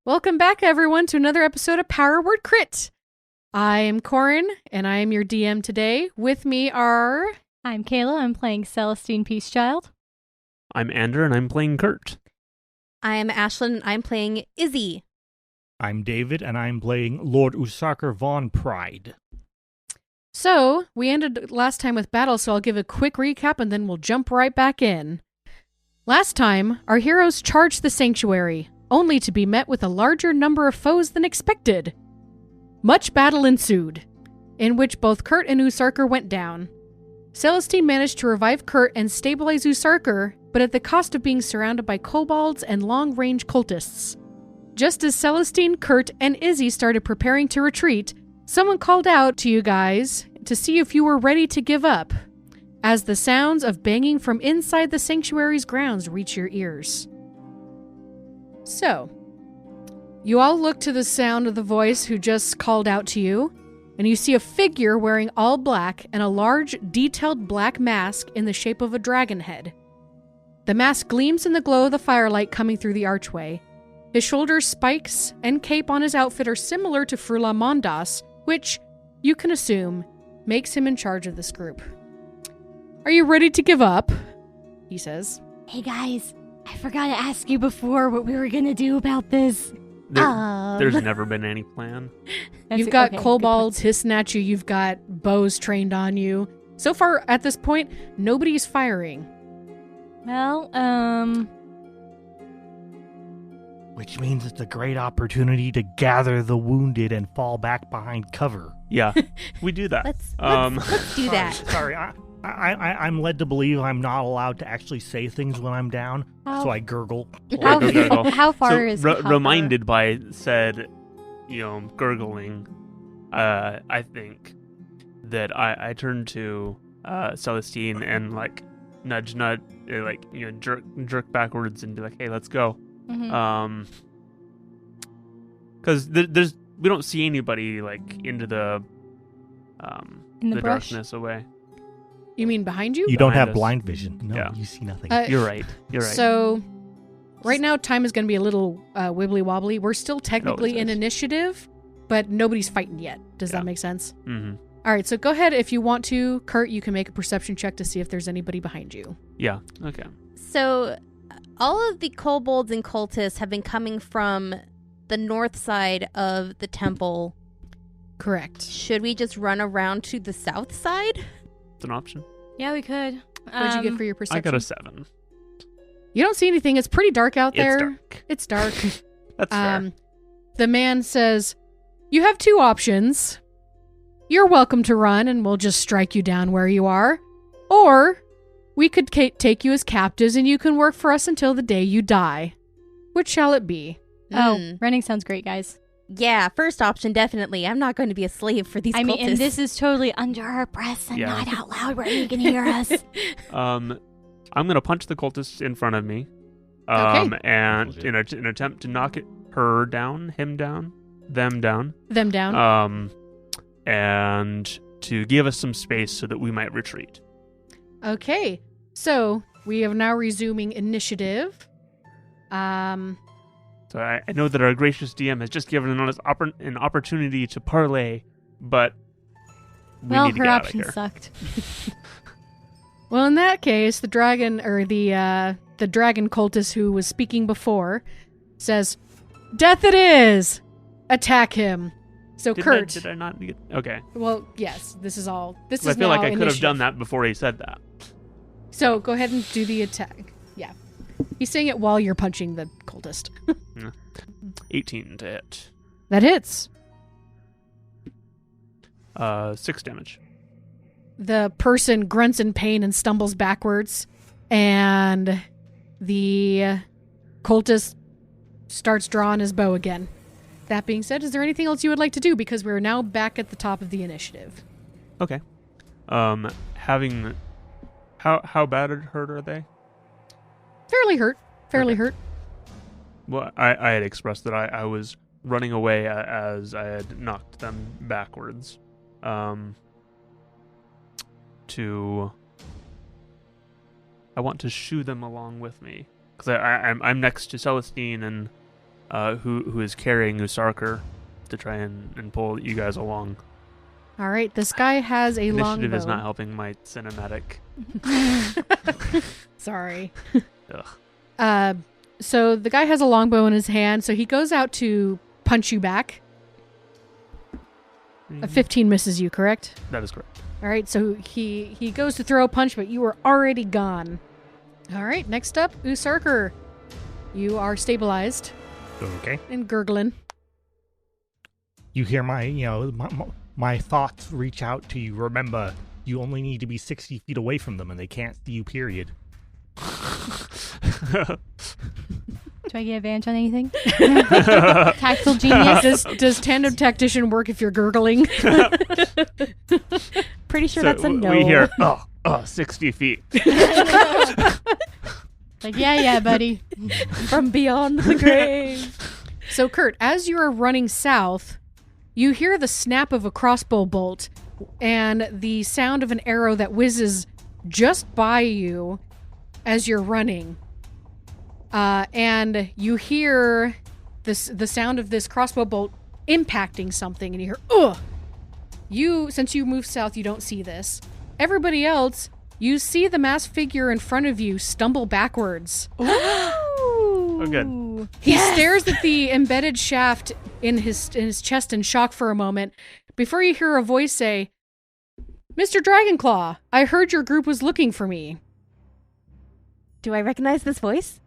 Welcome back, everyone, to another episode of Power Word Crit. I am Corrin, and I am your DM today. With me are... I'm Kayla. I'm playing Celestine Peacechild. I'm Ander, and I'm playing Kurt. I am Ashlyn, and I'm playing Izzy. I'm David, and I'm playing Lord Usaker Von Pride. So, we ended last time with battle, so I'll give a quick recap, and then we'll jump right back in. Last time, our heroes charged the sanctuary, only to be met with a larger number of foes than expected. Much battle ensued, in which both Kurt and Usarker went down. Celestine managed to revive Kurt and stabilize Usarker, but at the cost of being surrounded by kobolds and long-range cultists. Just as Celestine, Kurt, and Izzy started preparing to retreat, someone called out to you guys to see if you were ready to give up, as the sounds of banging from inside the sanctuary's grounds reach your ears. So, you all look to the sound of the voice who just called out to you, and you see a figure wearing all black and a large, detailed black mask in the shape of a dragon head. The mask gleams in the glow of the firelight coming through the archway. His shoulder spikes and cape on his outfit are similar to Frula Mondas, which, you can assume, makes him in charge of this group. "Are you ready to give up?" he says. Hey guys, I forgot to ask you before what we were gonna do about this. There's never been any plan. You've got kobolds hissing at you, you've got bows trained on you. So far, at this point, nobody's firing. Well, Which means it's a great opportunity to gather the wounded and fall back behind cover. Yeah, we do that. Let's do Sorry, that. Sorry, I'm led to believe I'm not allowed to actually say things when I'm down, so I gurgle. How far So, is how far? reminded by said, gurgling, I think that I turn to Celestine and nudge, jerk backwards and be like, "Hey, let's go." Mhm. Because we don't see anybody into the In the brush? darkness away. You mean behind you? You don't Behind have us. blind vision. No, Yeah. you see nothing. You're right. So, right now, time is going to be a little wibbly-wobbly. We're still technically in is. initiative, but nobody's fighting yet. Does Yeah. that make sense? Mm-hmm. All right, so go ahead if you want to. Kurt, you can make a perception check to see if there's anybody behind you. Yeah. Okay. So, all of the kobolds and cultists have been coming from the north side of the temple. Correct. Should we just run around to the south side? It's an option. Yeah, we could. What'd you get for your perception? I got a 7. You don't see anything. It's pretty dark out there. It's dark. It's dark. That's fair. The man says, "You have two options. You're welcome to run and we'll just strike you down where you are. Or we could take you as captives and you can work for us until the day you die. Which shall it be?" Oh, running sounds great, guys. Yeah, first option, definitely. I'm not going to be a slave for these cultists. I mean, and this is totally under our breaths and Yeah. not out loud where you can hear us. I'm gonna punch the cultist in front of me. Okay. And in an attempt to knock her down, him down, them down. Them down. And to give us some space so that we might retreat. Okay. So we are now resuming initiative. So I know that our gracious DM has just given us an opportunity to parlay, but we Well, need to her get out of option here. sucked. Well, in that case, the dragon the dragon cultist who was speaking before says, "Death it is! Attack him!" So Kurt. Did I not get... Okay. Well, yes, this is all. This is I feel now like I could have initiative. done that before he said that. So go ahead and do the attack. Yeah. He's saying it while you're punching the cultist. 18 to hit. That hits. 6 damage. The person grunts in pain and stumbles backwards, and the cultist starts drawing his bow again. That being said, is there anything else you would like to do? Because we're now back at the top of the initiative. Okay. How bad hurt are they? Fairly hurt. Okay. Hurt. Well, I had expressed that I was running away as I had knocked them backwards. I want to shoo them along with me because I'm next to Celestine and who is carrying Usarker to try and pull you guys along. All right, this guy has a Initiative longbow. is not helping my cinematic. Sorry. Ugh. So the guy has a longbow in his hand, so he goes out to punch you back. A 15 misses you, correct? That is correct. All right, so he goes to throw a punch, but you were already gone. All right, next up, Usarker. You are stabilized Okay. and gurgling. You hear my thoughts reach out to you. Remember, you only need to be 60 feet away from them and they can't see you, period. Do I get advantage on anything? Tactical genius. Does tandem tactician work if you're gurgling? Pretty sure So that's a no. we hear, 60 feet. Like, yeah, buddy. From beyond the grave. So, Kurt, as you are running south, you hear the snap of a crossbow bolt and the sound of an arrow that whizzes just by you as you're running. And you hear the sound of this crossbow bolt impacting something, and you hear, ugh! Since you moved south, you don't see this. Everybody else, you see the masked figure in front of you stumble backwards. Oh, good. He stares at the embedded shaft in his chest in shock for a moment before you hear a voice say, "Mr. Dragonclaw, I heard your group was looking for me." Do I recognize this voice?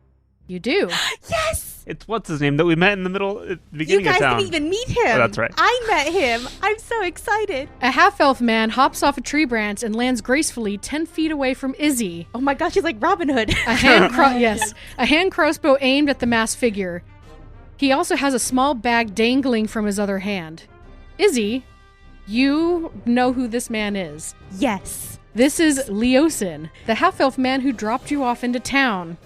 You do. Yes! It's what's his name that we met in the middle, at the You beginning guys of town. didn't even meet him. Oh, that's right. I met him. I'm so excited. A half-elf man hops off a tree branch and lands gracefully 10 feet away from Izzy. Oh my gosh, he's like Robin Hood. A hand crossbow aimed at the masked figure. He also has a small bag dangling from his other hand. Izzy, you know who this man is. Yes. This is Leosin, the half-elf man who dropped you off into town.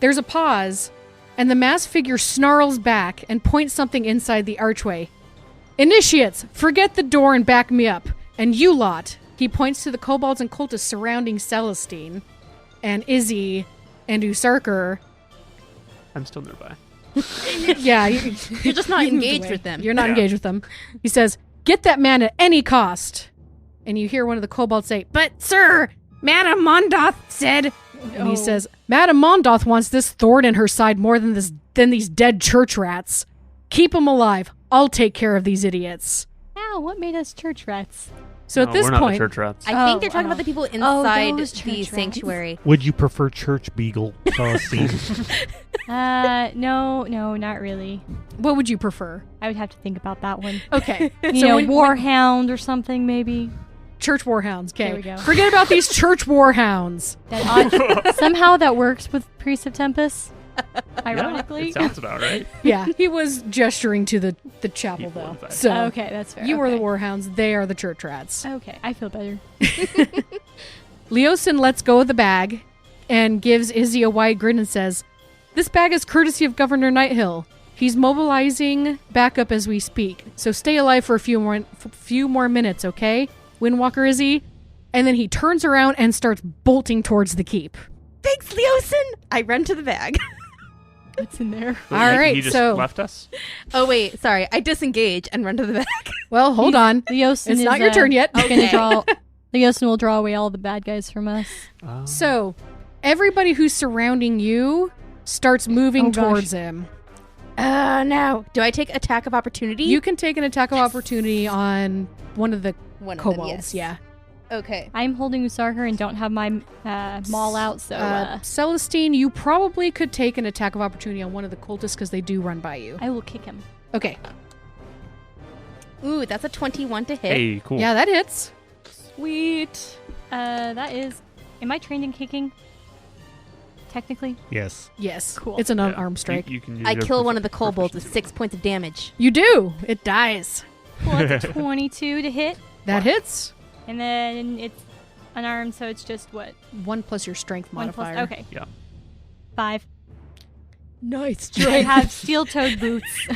There's a pause, and the masked figure snarls back and points something inside the archway. "Initiates, forget the door and back me up. And you lot," he points to the kobolds and cultists surrounding Celestine, and Izzy, and Usarker. I'm still nearby. Yeah, You're just not you moved engaged away. with them. You're not Yeah. engaged with them. He says, "Get that man at any cost." And you hear one of the kobolds say, "But sir, Madame Mondoth said..." And he says, "Madame Mondoth wants this thorn in her side more than these dead church rats. Keep them alive. I'll take care of these idiots." Ow, what made us church rats? So at this we're not the point, church rats. I think they're talking about the people inside those the church rats. sanctuary. Would you prefer Church Beagle, Celestine? No, not really. what would you prefer? I would have to think about that one. Okay, You know, Warhound or something, maybe. church warhounds. Okay, There we go. Forget about these church warhounds. Somehow that works with Priest of Tempest. Ironically. It sounds about right. Yeah, he was gesturing to the chapel People though. inside. So Okay, that's fair. you are okay. the warhounds. They are the church rats. Okay, I feel better. Leosin lets go of the bag and gives Izzy a wide grin and says, "This bag is courtesy of Governor Nighthill. He's mobilizing backup as we speak, so stay alive for a few more minutes, okay? Windwalker Izzy." And then he turns around and starts bolting towards the keep. Thanks, Leosin. I run to the bag. What's in there? So All right, he just so- left us? Oh, wait. Sorry. I disengage and run to the bag. Well, hold on. Leosin It's is, not your turn yet. Gonna draw. Leosin will draw away all the bad guys from us. So, everybody who's surrounding you starts moving Oh, gosh. towards him. No. Do I take attack of opportunity? You can take an attack of opportunity on one of the One of kobolds. them, yes. Yeah. Okay. I'm holding Usarker and don't have my maul out, so Celestine, you probably could take an attack of opportunity on one of the cultists because they do run by you. I will kick him. Okay. Ooh, that's a 21 to hit. Hey, cool. Yeah, that hits. Sweet. That is. Am I trained in kicking? Technically. Yes. Yes. Cool. It's an Yeah. unarmed strike. You can use I your kill one of the kobolds with proficiency 6 points of damage. You do. It dies. Well, it's a 22 to hit, That hits. and then it's unarmed, so it's just what? 1 plus your strength 1 plus. modifier. Okay. Yeah. 5. Nice. I have steel-toed boots.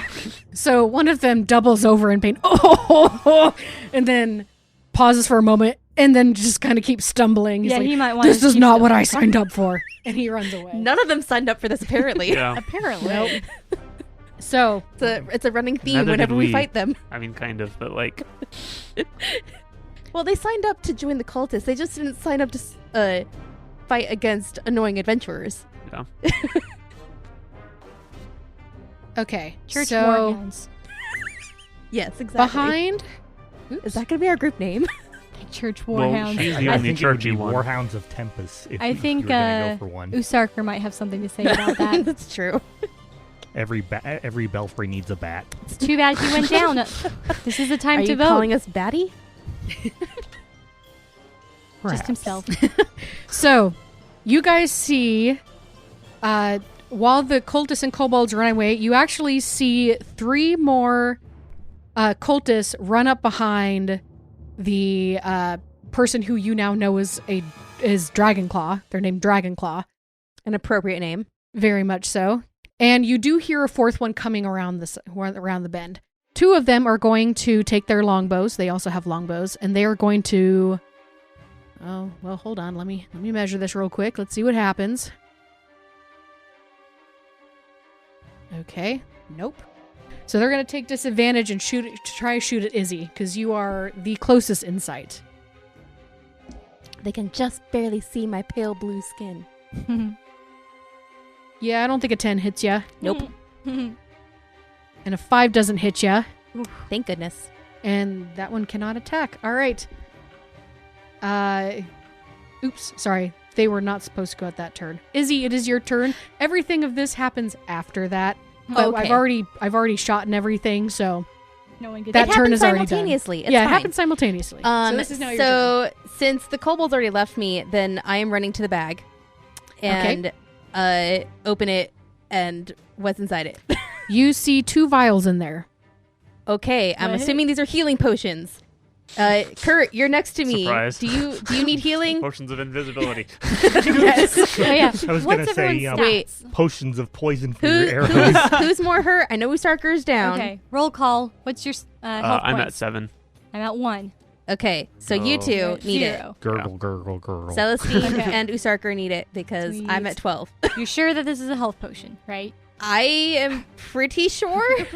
So one of them doubles over in pain. Oh, and then pauses for a moment and then just kind of keeps stumbling. He's Yeah, like, he might want "This to is keep not what stumbling." I signed up for." And he runs away. None of them signed up for this, apparently. Yeah. Apparently. Nope. So It's a running theme Neither whenever did we we. fight them. I mean, kind of, but like, Well, they signed up to join the cultists. They just didn't sign up to fight against annoying adventurers. you know. okay, Church so Warhounds. Yes, exactly. behind. Is that going to be our group name? Church Well, Warhounds. she's I the only think it would be churchy one. Warhounds of Tempest. If I you think were gonna go for one. Usarker might have something to say about that. That's true. Every belfry needs a bat. It's too bad he went down. This is the time Are to you vote. calling us Batty? Just himself. So, you guys see, while the cultists and kobolds run away, you actually see 3 more cultists run up behind the person who you now know is Dragonclaw. They're named Dragonclaw. An appropriate name. Very much so. And you do hear a 4th one coming around the bend. 2 of them are going to take their longbows. They also have longbows, and they are going to. Oh well, hold on. Let me measure this real quick. Let's see what happens. Okay. Nope. So they're going to take disadvantage and try to shoot at Izzy because you are the closest in sight. They can just barely see my pale blue skin. Yeah, I don't think a 10 hits ya, Nope. and a 5 doesn't hit ya. Thank goodness. And that one cannot attack. All right. Oops, sorry. They were not supposed to go at that turn. Izzy, it is your turn. Everything of this happens after that. But Okay. I've already shot and everything, so No one gets that It turn happened is already done. simultaneously. It's yeah, it fine. happened simultaneously. So this is now your turn. So since the kobolds already left me, then I am running to the bag and open it and what's inside it. You see 2 vials in there. Okay, I'm What? assuming these are healing potions. Kurt, you're next to me. Surprise. Do you need healing? Potions of invisibility. Yes. Oh yeah. I was What's gonna say, everyone's you know, stats? Wait. potions of poison for your arrows. Who's more hurt? I know Usarker's down. Okay. Roll call. What's your health I'm at points? 7. I'm at 1. Okay, so you Oh. two You're at need 0. Gurgle, gurgle, gurgle. it. Celestine Okay. and Usarker need it because Sweet. I'm at 12. You're sure that this is a health potion, right? I am pretty sure.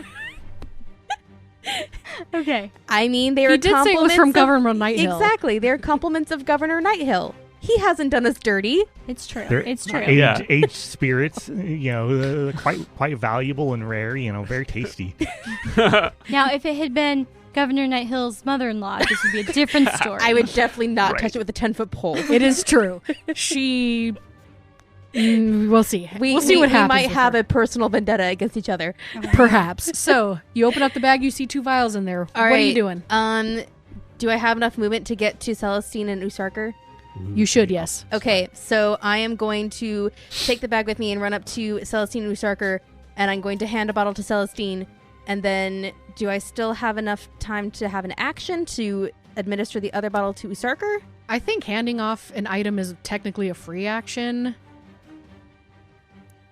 Okay. I mean, they are He did say it was compliments from of- Governor Nighthill. Exactly. They're compliments of Governor Nighthill. He hasn't done us dirty. It's true. They're It's true. Aged, Yeah. aged spirits, quite valuable and rare. Very tasty. Now, if it had been Governor Nighthill's mother-in-law, this would be a different story. I would definitely not Right. touch it with a 10-foot pole. It is true. She. We'll see. We'll see what happens. We might with have her. a personal vendetta against each other. Perhaps. So you open up the bag. You see 2 vials in there. All What are you right. doing? Do I have enough movement to get to Celestine and Usarker? You should. Yes. Okay, so I am going to take the bag with me and run up to Celestine and Usarker, and I'm going to hand a bottle to Celestine. And then, do I still have enough time to have an action to administer the other bottle to Usarker? I think handing off an item is technically a free action.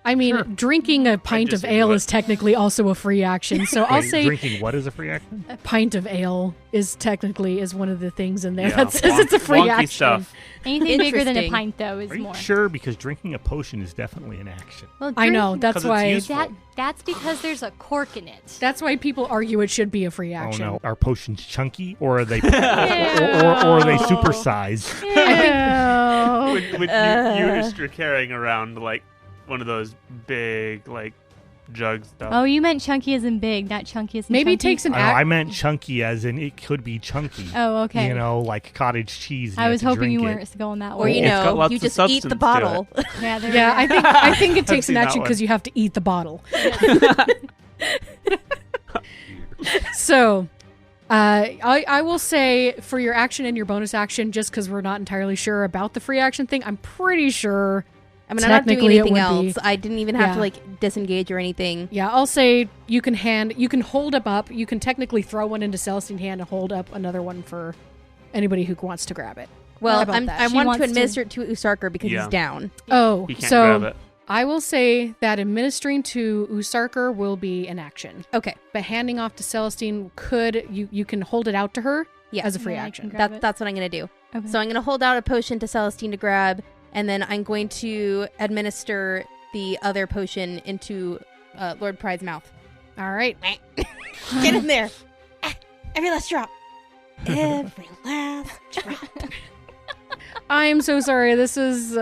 I mean, Sure. drinking a pint of just do ale it. is technically also a free action. So I'll Wait, say drinking what is a free action? a pint of ale is technically one of the things in there Yeah, that says it's a free wonky action. stuff. Anything bigger than a Interesting. pint, though, is Are you more. sure? Because drinking a potion is definitely an action. Well, I know. drink- That's 'Cause it's why. useful. That's because there's a cork in it. That's why people argue it should be a free action. Oh no, are potions chunky or are they or are they supersized? When you used to carrying around like one of those big like jug stuff. Oh, you meant chunky as in big, not chunky as in Maybe it chunky? takes an I act. meant chunky as in it could be chunky. Oh, okay. You know, like cottage cheese. and I you was have to hoping you drink weren't it. going that Or, way. It's got lots you of just eat substance the to bottle. Yeah, there Yeah, we go. I think it takes seen an that action one. because you have to eat the bottle. So, I will say for your action and your bonus action, just because we're not entirely sure about the free action thing, I'm pretty sure. I mean, I'm not doing Technically, it anything would be. else. I didn't even have Yeah. to like disengage or anything. Yeah, I'll say you can hold up. You can technically throw one into Celestine's hand and hold up another one for anybody who wants to grab it. Well, How about I that? She want wants to to- administer it to Usarker because Yeah. he's down. Oh, He can't so grab it. I will say that administering to Usarker will be an action, Okay, but handing off to Celestine you can hold it out to her yeah, as a free Yeah, I action. can grab it. that's what I'm gonna do. Okay. So I'm gonna hold out a potion to Celestine to grab, and then I'm going to administer the other potion into Lord Pride's mouth. All right. Get in there. Every last drop. Every last drop. I'm so sorry. This was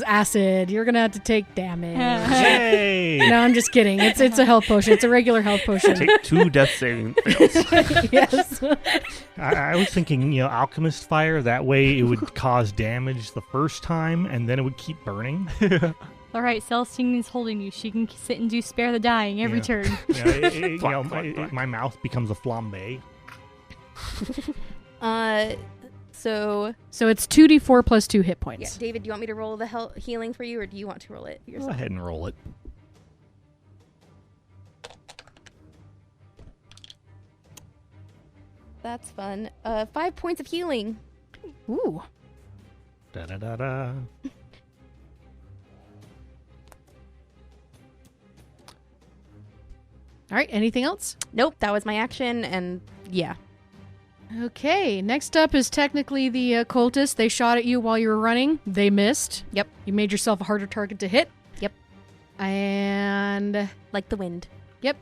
acid. You're gonna have to take damage. Yay! No, I'm just kidding. It's a health potion. It's a regular health potion. Take 2 death saving fails. Yes. I was thinking, alchemist fire. That way it would cause damage the first time, and then it would keep burning. All right, Celestine is holding you. She can sit and do spare the dying every Yeah. turn. My mouth becomes a flambe. So So it's 2d4 plus 2 hit yeah, points. David, do you want me to roll the healing for you, or do you want to roll it Go yourself? ahead and roll it. That's fun. 5 points of healing. Ooh. Da da da da. All right. Anything else? Nope, that was my action, and yeah. Okay. Next up is technically the cultists. They shot at you while you were running. They missed. Yep. You made yourself a harder target to hit. Yep. And Like the wind. yep.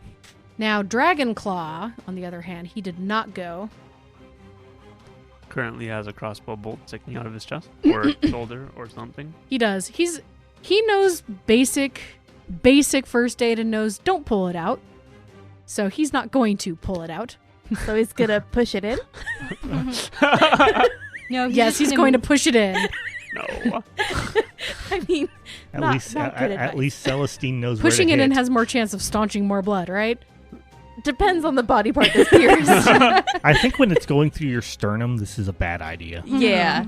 Now Dragonclaw, on the other hand, he did not go. Currently has a crossbow bolt sticking out of his chest or shoulder or something. He does. He knows basic first aid and knows don't pull it out. So he's not going to pull it out. So he's gonna push it in. No, Yes, he's going to push it in. No. I mean, At Not- least, not good at advice. least Celestine knows Pushing where it to in hit. has more chance of staunching more blood, right? depends on the body part that's pierced. I think when it's going through your sternum, this is a bad idea. Yeah.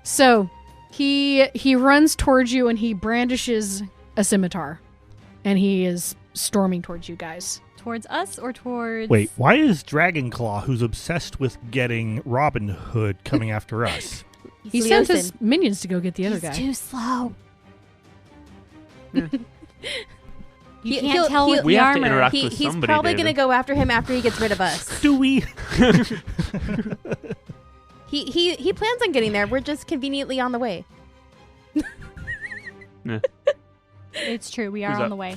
So he runs towards you and he brandishes a scimitar, and he is storming towards you guys. Towards us or towards... Wait, why is Dragonclaw, who's obsessed with getting Robin Hood, coming after us? He sent his minions to go get the other guy. too slow. Yeah. You He- can't he'll- tell he'll- with We the have to armor. interact- He's with somebody, probably David. gonna go after him after he gets rid of us. Do we? He plans on getting there. We're just conveniently on the way. Nah. It's true. We are Who's on up? the way.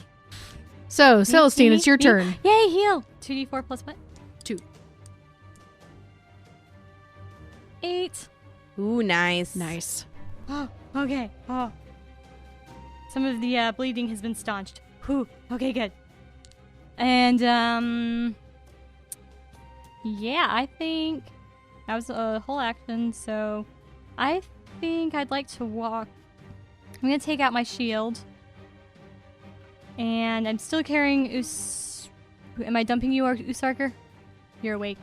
So Celestine, Me, it's your me. turn. Yay, heal. 2d4 plus what? 2. 8. Ooh, nice. Nice. Oh, okay. Oh. Some of the bleeding has been staunched. Whew. Okay, good. And, yeah, I think that was a whole action, so I think I'd like to walk. I'm going to take out my shield. And I'm still carrying Am I dumping you, Usarker? You're awake.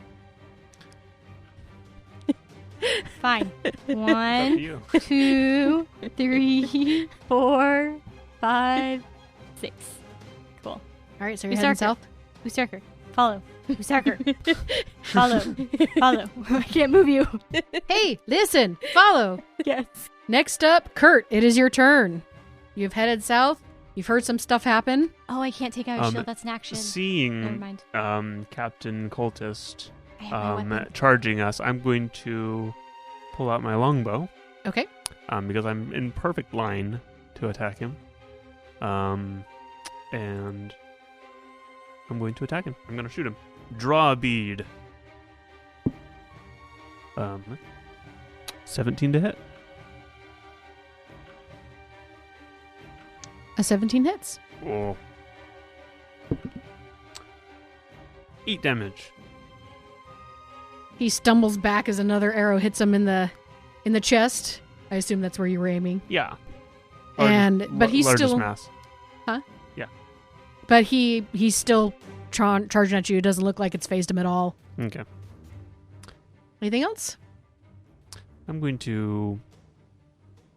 Fine. Up to 1, you. 2, 3, 4, 5, 6. Cool. All right, so you're Usarker. heading south. Usarker, follow. Usarker, follow. Follow. I can't move you. Hey, listen, follow. Yes. Next up, Kurt, it is your turn. You've headed south. You've heard some stuff happen. Oh, I can't take out a shield. That's an action. Never Seeing mind. Captain Cultist I have my weapon. charging us, I'm going to pull out my longbow Okay. because I'm in perfect line to attack him. And I'm going to attack him. I'm going to shoot him. Draw a bead. 17 to hit. A 17 hits. Oh. 8 damage. He stumbles back as another arrow hits him in the chest. I assume that's where you were aiming. Yeah. But he's largest still mass. But he's still charging at you. It doesn't look like it's phased him at all. Okay. Anything else? I'm going to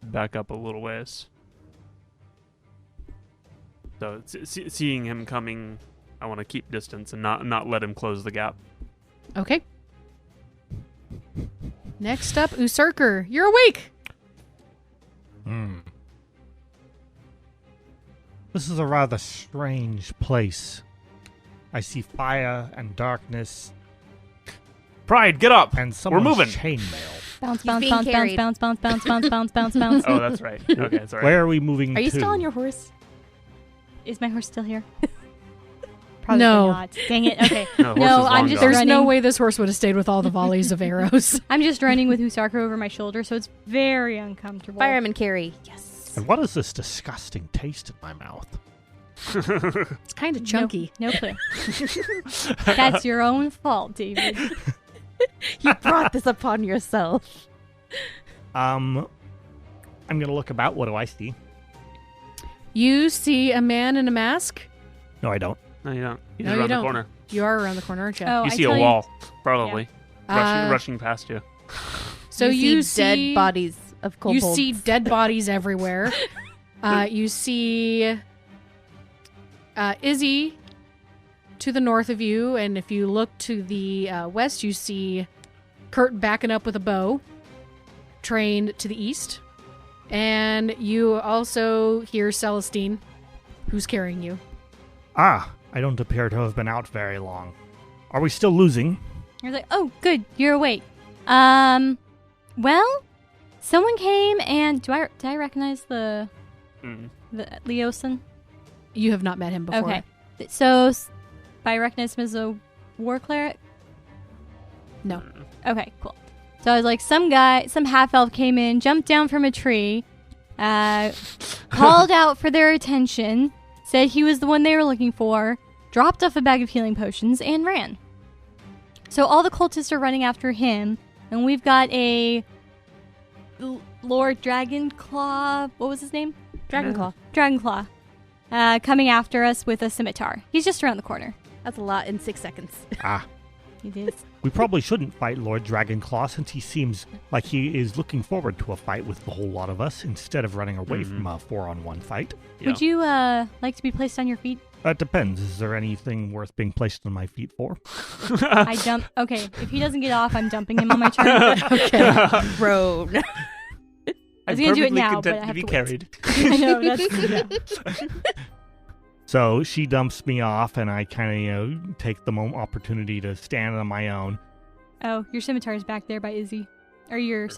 back up a little ways. So seeing him coming, I want to keep distance and not let him close the gap. Okay. Next up, Usarker. You're awake. This is a rather strange place. I see fire and darkness Pride, get up! and someone's moving. chainmail. Bounce, He's bounce, being bounce, bounce, carried. bounce, bounce, bounce, bounce, bounce, bounce, bounce. Oh, that's right. Okay, sorry. Where are we moving Are you to? still on your horse? Is my horse still here? Probably No. not. Dang it. Okay. No, the horse is No, long I'm just gone. There's no running. way this horse would have stayed with all the volleys of arrows. I'm just running with Usarker over my shoulder, so it's very uncomfortable. Fireman carry. Yes. And what is this disgusting taste in my mouth? It's kind of chunky. No clue. That's your own fault, David. You brought this upon yourself. I'm gonna look about. What do I see? You see a man in a mask. No, I don't. No, you don't. He's No, you around the don't. corner. You are around the corner, aren't you? Oh, You I see a tell wall, probably. Uh, Rushing past you. So you see dead bodies of You kobolds. see dead bodies everywhere. You see Izzy to the north of you, and if you look to the west, you see Kurt backing up with a bow, trained to the east. And you also hear Celestine, who's carrying you. Ah, I don't appear to have been out very long. Are we still losing? I was like, oh, good, you're awake. Well, someone came and did I recognize the Leosin? You have not met him before. Okay, so I recognize him as a war cleric. No. Okay, cool. So I was like, some half elf came in, jumped down from a tree, called out for their attention, said he was the one they were looking for, dropped off a bag of healing potions, and ran. So all the cultists are running after him, and we've got a Lord Dragonclaw. What was his name? Dragonclaw. Dragonclaw. Coming after us with a scimitar. He's just around the corner. That's a lot in 6 seconds. Ah, He did. we probably shouldn't fight Lord Dragonclaw since he seems like he is looking forward to a fight with a whole lot of us instead of running away from a 4-on-1 fight. Yeah. Would you like to be placed on your feet? It depends. Is there anything worth being placed on my feet for? I dump. Okay, if he doesn't get off, I'm dumping him on my turn. Okay. Road. I was gonna do it perfectly now, but content I have to be to wait. carried. I know that's. Yeah. So she dumps me off, and I kind of take the opportunity to stand on my own. Oh, your scimitar is back there by Izzy. Or your Oh,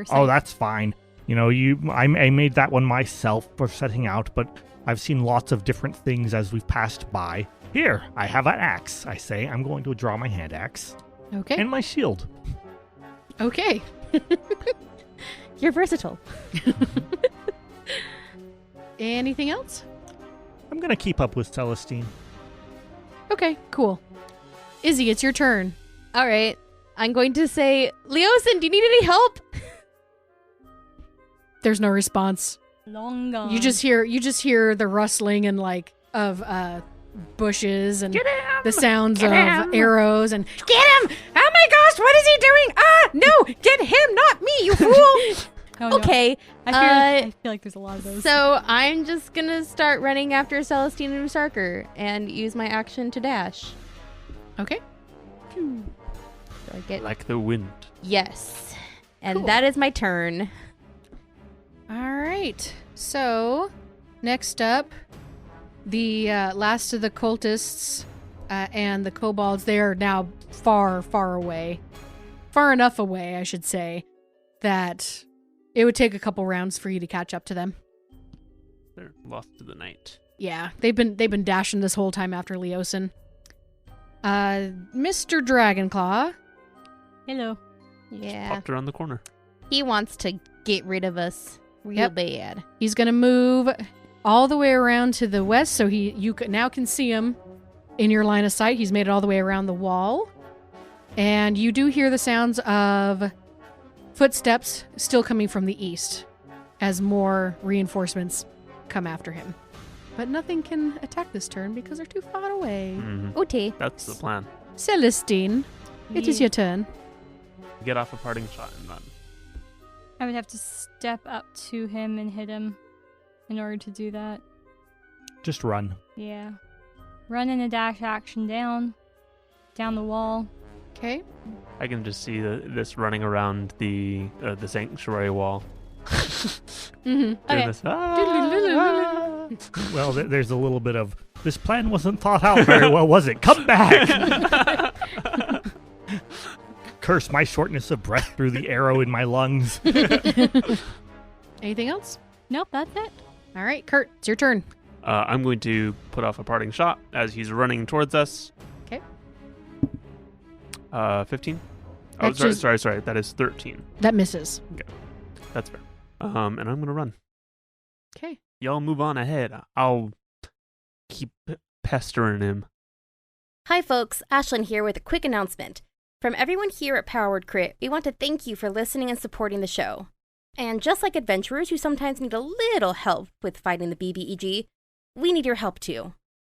scythe. that's fine. I made that one myself for setting out, but I've seen lots of different things as we've passed by. Here, I have an axe, I say. I'm going to draw my hand axe. Okay. And my shield. Okay. You're versatile. Anything else? I'm going to keep up with Celestine. Okay, cool. Izzy, it's your turn. All right. I'm going to say, Leosin, do you need any help? There's no response. Long gone. You just hear the rustling and of bushes and the sounds of arrows and get him! Oh my gosh, what is he doing? Ah, no, get him, not me, you fool! Oh, no. Okay. I feel like there's a lot of those. So I'm just going to start running after Celestine and Usarker and use my action to dash. Okay. So I get Like the wind. yes. And Cool. that is my turn. All right. So, next up, the last of the cultists and the kobolds, they are now far, far away. Far enough away, I should say, that it would take a couple rounds for you to catch up to them. They're lost to the night. Yeah, they've been dashing this whole time after Leosin. Mr. Dragonclaw. Hello. Yeah. Popped around the corner. He wants to get rid of us real Yep. bad. He's gonna move all the way around to the west, so you now can see him in your line of sight. He's made it all the way around the wall, and you do hear the sounds of footsteps still coming from the east as more reinforcements come after him. But nothing can attack this turn because they're too far away. Mm-hmm. Okay. That's the plan. Celestine, it is your turn. Get off a parting shot and run. I would have to step up to him and hit him in order to do that. Just run. Yeah. Run in a dash action down the wall. Okay. I can just see this running around the sanctuary wall. Mm-hmm. Doing Okay. this, Well, there's a little bit of, this plan wasn't thought out very well, was it? Come back! Curse my shortness of breath through the arrow in my lungs. Anything else? Nope, that's it. All right, Kurt, it's your turn. I'm going to put off a parting shot as he's running towards us. Okay. 15? Oh, That's just- sorry. That is 13. That misses. That's fair. And I'm going to run. Okay. Y'all move on ahead. I'll keep pestering him. Hi folks, Ashlyn here with a quick announcement. From everyone here at Powered Crit, we want to thank you for listening and supporting the show. And just like adventurers who sometimes need a little help with fighting the BBEG, we need your help too.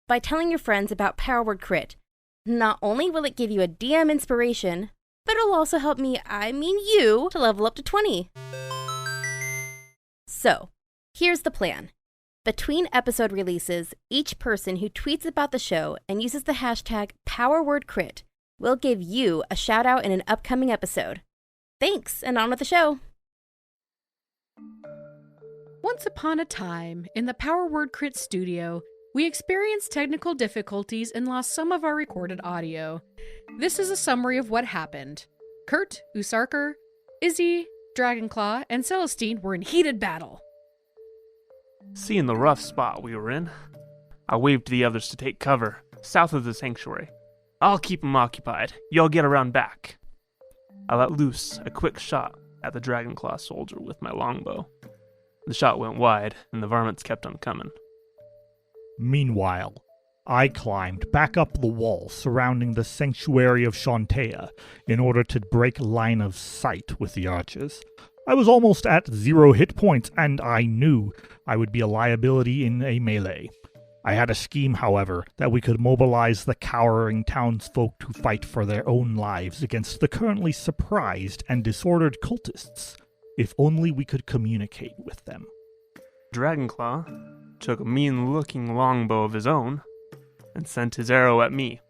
By telling your friends about Powered Crit, not only will it give you a DM inspiration, but it'll also help me, you, to level up to 20. So, here's the plan. Between episode releases, each person who tweets about the show and uses the hashtag PowerWordCrit will give you a shout out in an upcoming episode. Thanks, and on with the show. Once upon a time, in the Power Word Crit studio, we experienced technical difficulties and lost some of our recorded audio. This is a summary of what happened. Kurt, Usarker, Izzy, Dragonclaw, and Celestine were in heated battle. Seeing the rough spot we were in, I waved to the others to take cover, south of the sanctuary. I'll keep them occupied. Y'all get around back. I let loose a quick shot at the Dragonclaw soldier with my longbow. The shot went wide, and the varmints kept on coming. Meanwhile, I climbed back up the wall surrounding the sanctuary of Shantea in order to break line of sight with the archers. I was almost at 0 hit points, and I knew I would be a liability in a melee. I had a scheme, however, that we could mobilize the cowering townsfolk to fight for their own lives against the currently surprised and disordered cultists, if only we could communicate with them. Dragonclaw took a mean-looking longbow of his own and sent his arrow at me.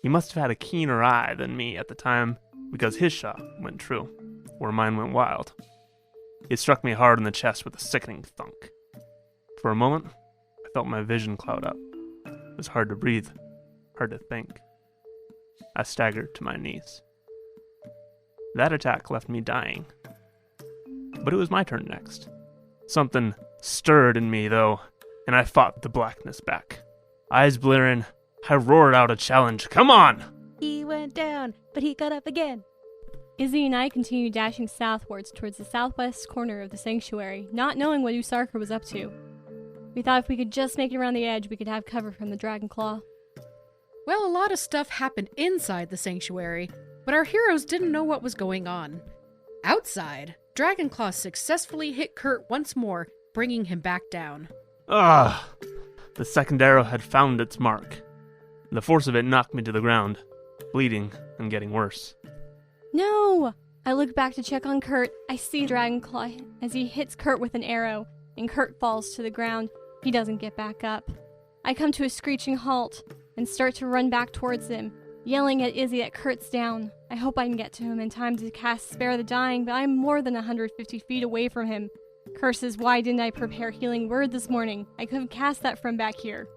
He must have had a keener eye than me at the time, because his shot went true, where mine went wild. It struck me hard in the chest with a sickening thunk. For a moment, I felt my vision cloud up. It was hard to breathe, hard to think. I staggered to my knees. That attack left me dying. But it was my turn next. Something stirred in me, though, and I fought the blackness back. Eyes blearing, I roared out a challenge. Come on! He went down, but he got up again. Izzy and I continued dashing southwards towards the southwest corner of the sanctuary, not knowing what Usarker was up to. We thought if we could just make it around the edge, we could have cover from the Dragonclaw. Well, a lot of stuff happened inside the sanctuary, but our heroes didn't know what was going on. Outside, Dragonclaw successfully hit Kurt once more, bringing him back down. Ah! The second arrow had found its mark. The force of it knocked me to the ground, bleeding and getting worse. No! I look back to check on Kurt. I see Dragonclaw as he hits Kurt with an arrow, and Kurt falls to the ground. He doesn't get back up. I come to a screeching halt and start to run back towards him, yelling at Izzy that Kurt's down. I hope I can get to him in time to cast Spare the Dying, but I'm more than 150 feet away from him. Curses, why didn't I prepare Healing Word this morning? I could have cast that from back here.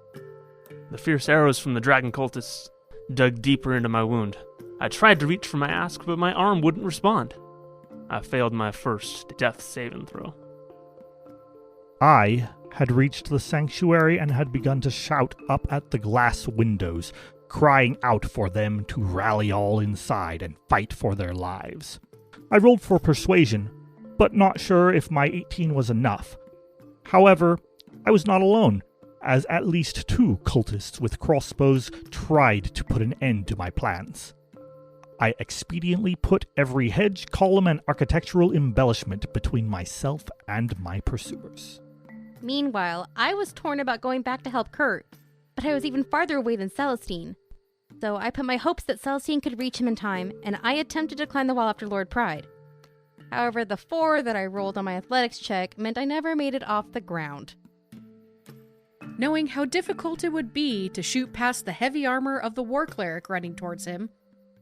The fierce arrows from the dragon cultists dug deeper into my wound. I tried to reach for my axe, but my arm wouldn't respond. I failed my first death saving throw. I had reached the sanctuary and had begun to shout up at the glass windows, crying out for them to rally all inside and fight for their lives. I rolled for persuasion, but not sure if my 18 was enough. However, I was not alone, as at least 2 cultists with crossbows tried to put an end to my plans. I expediently put every hedge, column, and architectural embellishment between myself and my pursuers. Meanwhile, I was torn about going back to help Kurt, but I was even farther away than Celestine. So I put my hopes that Celestine could reach him in time, and I attempted to climb the wall after Lord Pride. However, the 4 that I rolled on my athletics check meant I never made it off the ground. Knowing how difficult it would be to shoot past the heavy armor of the war cleric running towards him,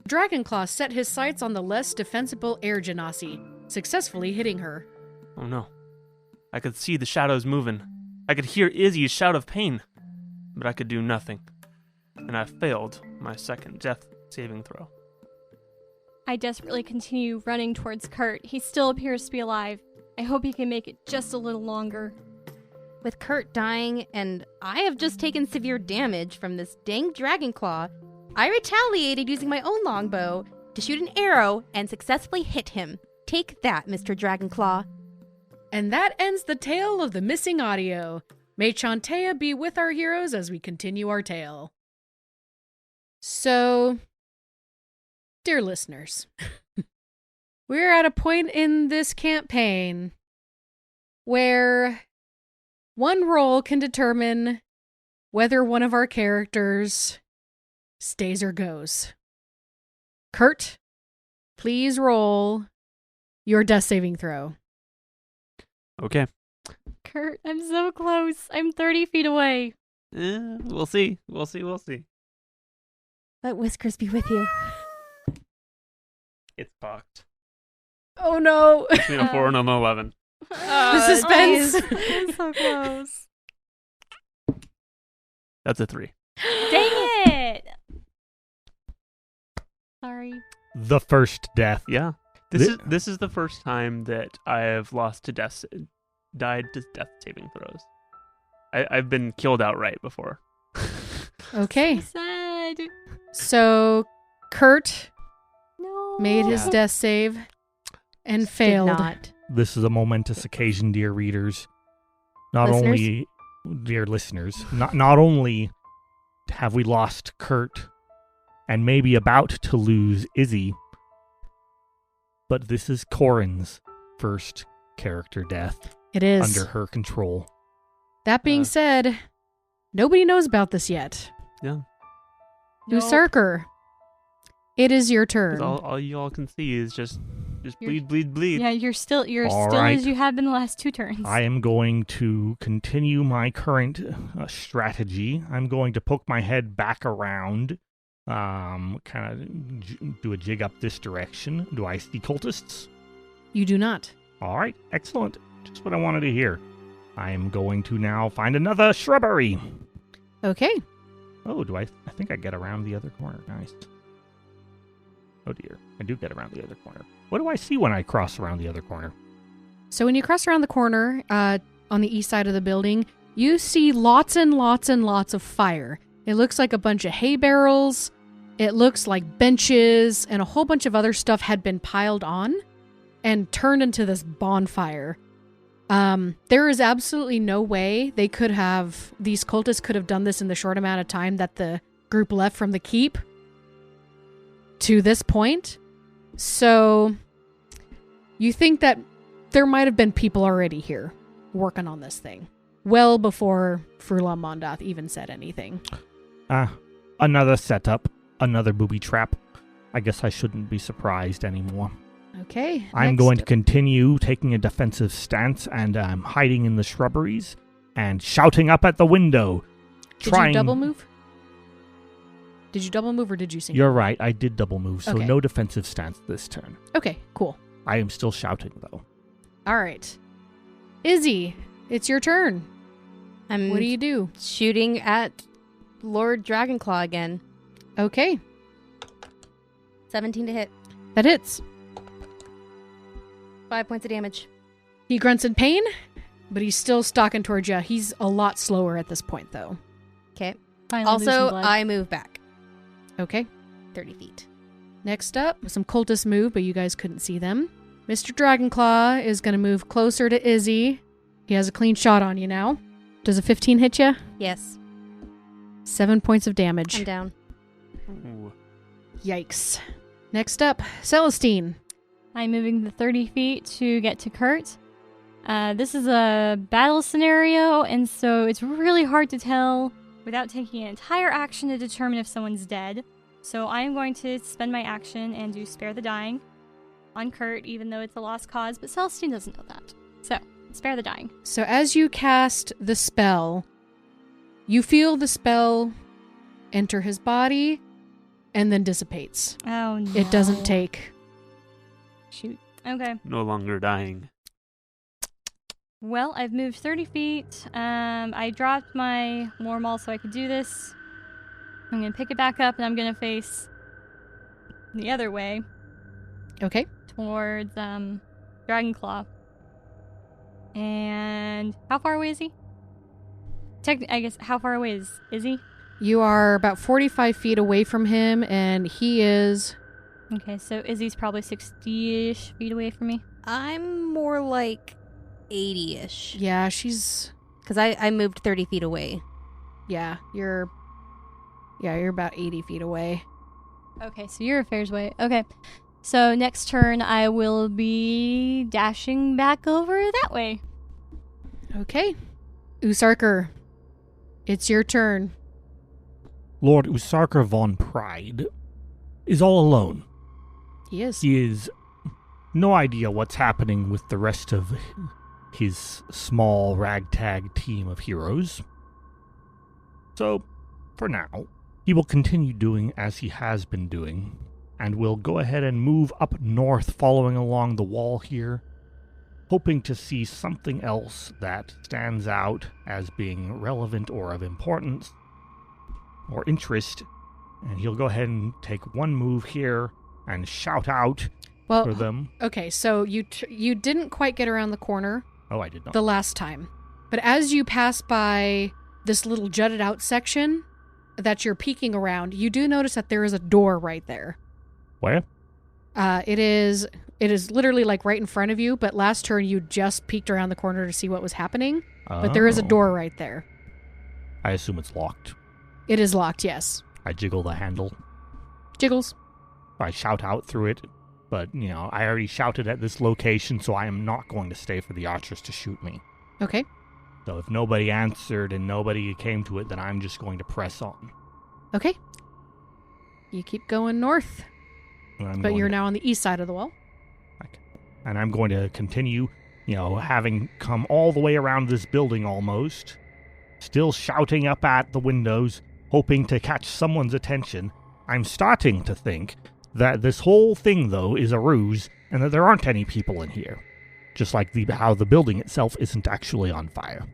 Dragonclaw set his sights on the less defensible Air Genasi, successfully hitting her. Oh no. I could see the shadows moving. I could hear Izzy's shout of pain. But I could do nothing. And I failed my second death saving throw. I desperately continue running towards Kurt. He still appears to be alive. I hope he can make it just a little longer. with Kurt dying and I have just taken severe damage from this dang dragon claw, I retaliated using my own longbow to shoot an arrow and successfully hit him. Take that, Mr. Dragonclaw. And that ends the tale of the missing audio. May Chantea be with our heroes as we continue our tale. So, dear listeners, we're at a point in this campaign where one roll can determine whether one of our characters stays or goes. Kurt, please roll your death saving throw. Okay. Kurt, I'm so close. I'm 30 feet away. We'll see. We'll see. Let Whiskers be with you. It's fucked. Oh no! Between a 4 and an 11. The suspense. I'm so close. That's a 3. Dang it! Sorry. The first death. Yeah. This is the first time that I have died to death saving throws. I've been killed outright before. Okay. So sad. So, Kurt No. made his Yeah. death save and failed. Did not. This is a momentous occasion, dear readers. Not Listeners? only, dear listeners, not only have we lost Kurt and maybe about to lose Izzy, but this is Corrin's first character death It is. under her control. That being said, nobody knows about this yet. Yeah. Nope. Usurker, it is your 'Cause turn. all you all can see is just You're- bleed. Yeah, you're still All right. as you have been the last 2 turns. I am going to continue my current strategy. I'm going to poke my head back around, kind of do a jig up this direction. Do I see cultists? You do not. All right, excellent. Just what I wanted to hear. I am going to now find another shrubbery. Okay. Oh, I think I get around the other corner. Nice. Oh dear, I do get around the other corner. What do I see when I cross around the other corner? So when you cross around the corner on the east side of the building, you see lots and lots and lots of fire. It looks like a bunch of hay barrels. It looks like benches and a whole bunch of other stuff had been piled on and turned into this bonfire. There is absolutely no way these cultists could have done this in the short amount of time that the group left from the keep to this point. So you think that there might have been people already here working on this thing well before Frula Mondath even said anything. Another setup, another booby trap. I guess I shouldn't be surprised anymore. Okay. I'm next- going to continue taking a defensive stance and hiding in the shrubberies and shouting up at the window. Did you double move? Did you double move or did you single? You're right, I did double move, so Okay. no defensive stance this turn. Okay, cool. I am still shouting, though. All right. Izzy, it's your turn. I'm What do you do? shooting at Lord Dragonclaw again. Okay, 17 to hit. that hits. 5 points of damage. He grunts in pain, but he's still stalking towards you. He's a lot slower at this point, though. Okay. Finally losing Also, blood. I move back Okay. 30 feet. Next up, some cultists move, but you guys couldn't see them. Mr. Dragonclaw is going to move closer to Izzy. He has a clean shot on you now. Does a 15 hit you? Yes, 7 points of damage. I'm down. Ooh. Yikes. Next up, Celestine. I'm moving the 30 feet to get to Kurt. This is a battle scenario, and so it's really hard to tell without taking an entire action to determine if someone's dead. So I'm going to spend my action and do Spare the Dying on Kurt, even though it's a lost cause, but Celestine doesn't know that. So, Spare the Dying. So as you cast the spell, you feel the spell enter his body and then dissipates. Oh no. It doesn't take. Shoot. Okay. No longer dying. Well, I've moved 30 feet. I dropped my lore maul so I could do this. I'm going to pick it back up, and I'm going to face the other way Okay. towards Dragonclaw. And how far away is he? I guess, how far away is he? You are about 45 feet away from him, and he is... Okay, so Izzy's probably 60-ish feet away from me. I'm more like 80-ish. Yeah, she's... Because I moved 30 feet away. Yeah, you're about 80 feet away. Okay, so you're a fair's way. Okay, so next turn I will be dashing back over that way. Okay. Usarker, it's your turn. Lord Usarker von Pride is all alone. He is. He is no idea what's happening with the rest of his small ragtag team of heroes. So, for now, he will continue doing as he has been doing, and will go ahead and move up north following along the wall here, hoping to see something else that stands out as being relevant or of importance or interest, and he'll go ahead and take one move here and shout out for them. Okay, so you didn't quite get around the corner Oh, I did not. the last time. But as you pass by this little jutted out section that you're peeking around, you do notice that there is a door right there. Where? It is literally like right in front of you, but last turn you just peeked around the corner to see what was happening. But there is a Oh. door right there. I assume it's locked. It is locked, yes. I jiggle the handle. Jiggles. I shout out through it, but, I already shouted at this location, so I am not going to stay for the archers to shoot me. Okay. So if nobody answered and nobody came to it, then I'm just going to press on. Okay. You keep going north, but you're now on the east side of the wall. And I'm going to continue, having come all the way around this building almost, still shouting up at the windows, hoping to catch someone's attention. I'm starting to think that this whole thing, though, is a ruse, and that there aren't any people in here. Just like how the building itself isn't actually on fire.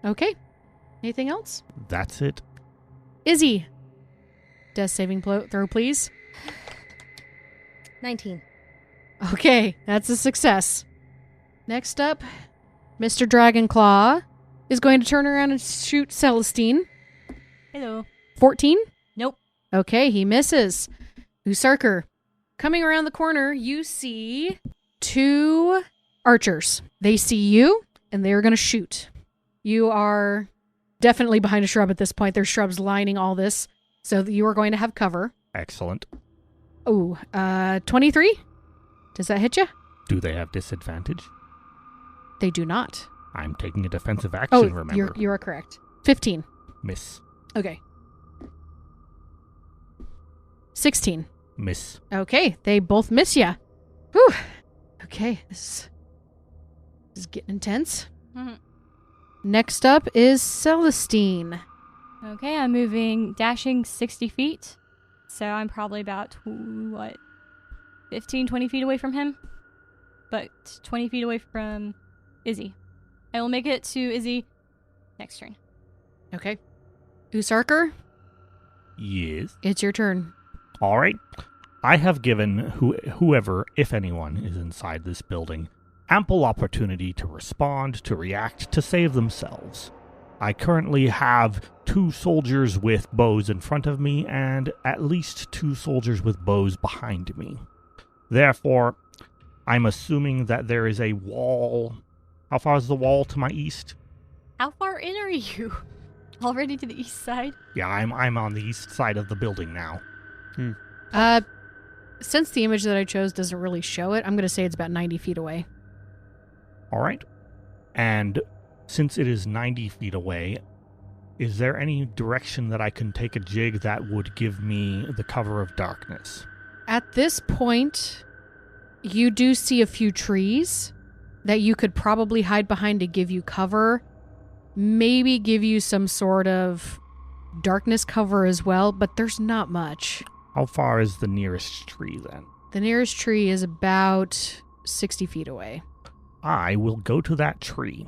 Okay. Anything else? That's it. Izzy. Death saving throw, please. 19. Okay, that's a success. Next up, Mr. Dragonclaw is going to turn around and shoot Celestine. Hello. 14? Nope. Okay, he misses. Usarker. Coming around the corner, you see 2 archers. They see you, and they are going to shoot. You are definitely behind a shrub at this point. There's shrubs lining all this, so you are going to have cover. Excellent. Oh, 23? Does that hit you? Do they have disadvantage? They do not. I'm taking a defensive action, remember. You are correct. 15. Miss. Okay. 16. Miss. Okay, they both miss ya. Whew. Okay, this is getting intense. Mhm. Next up is Celestine. Okay, I'm dashing 60 feet. So I'm probably about, 15, 20 feet away from him? But 20 feet away from Izzy. I will make it to Izzy next turn. Okay. Usarker, Yes. it's your turn. All right. I have given whoever, if anyone, is inside this building ample opportunity to respond, to react, to save themselves. I currently have 2 soldiers with bows in front of me and at least 2 soldiers with bows behind me. Therefore, I'm assuming that there is a wall. How far is the wall to my east? How far in are you? Already to the east side? Yeah, I'm on the east side of the building now. Since the image that I chose doesn't really show it, I'm going to say it's about 90 feet away. All right. And since it is 90 feet away, is there any direction that I can take a jig that would give me the cover of darkness? At this point, you do see a few trees that you could probably hide behind to give you cover. Maybe give you some sort of darkness cover as well, but there's not much. How far is the nearest tree then? The nearest tree is about 60 feet away. I will go to that tree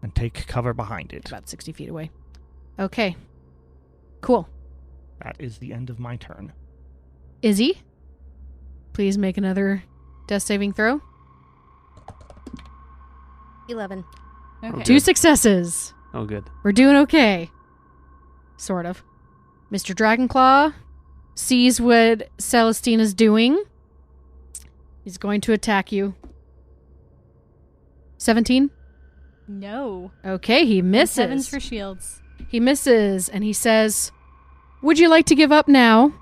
and take cover behind it. About 60 feet away. Okay. Cool. That is the end of my turn. Izzy, please make another death saving throw. 11. Okay. 2 successes. Oh, good. We're doing okay. Sort of. Mr. Dragonclaw sees what Celestine is doing. He's going to attack you. 17? No. Okay, he misses. 7's for shields. He misses, and he says, "Would you like to give up now?"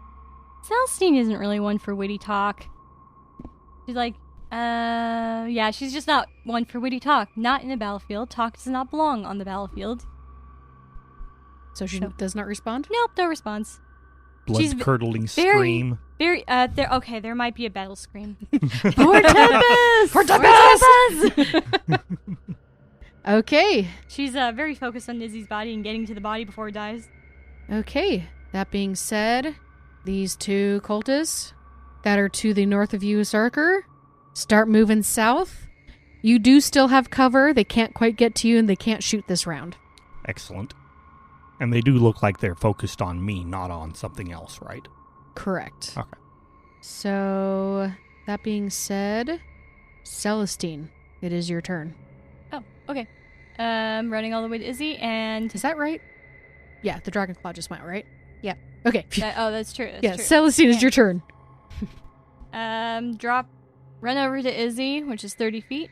Celestine isn't really one for witty talk. She's like, yeah, she's just not one for witty talk. Not in a battlefield. Talk does not belong on the battlefield. So she does not respond? Nope, no response. She's Blood-curdling very- scream. There might be a battle scream. For Tempest! For Tempest! Okay. She's very focused on Izzy's body and getting to the body before it dies. Okay. That being said, these two cultists that are to the north of you, Sarker, start moving south. You do still have cover. They can't quite get to you, and they can't shoot this round. Excellent. And they do look like they're focused on me, not on something else, right? Correct. Okay. So, that being said, Celestine, it is your turn. Oh, okay. Running all the way to Izzy and... Is that right? Yeah, the Dragonclaw just went, right? Yep. Okay. that's true. That's yeah, true. Celestine, is Yeah. your turn. Run over to Izzy, which is 30 feet.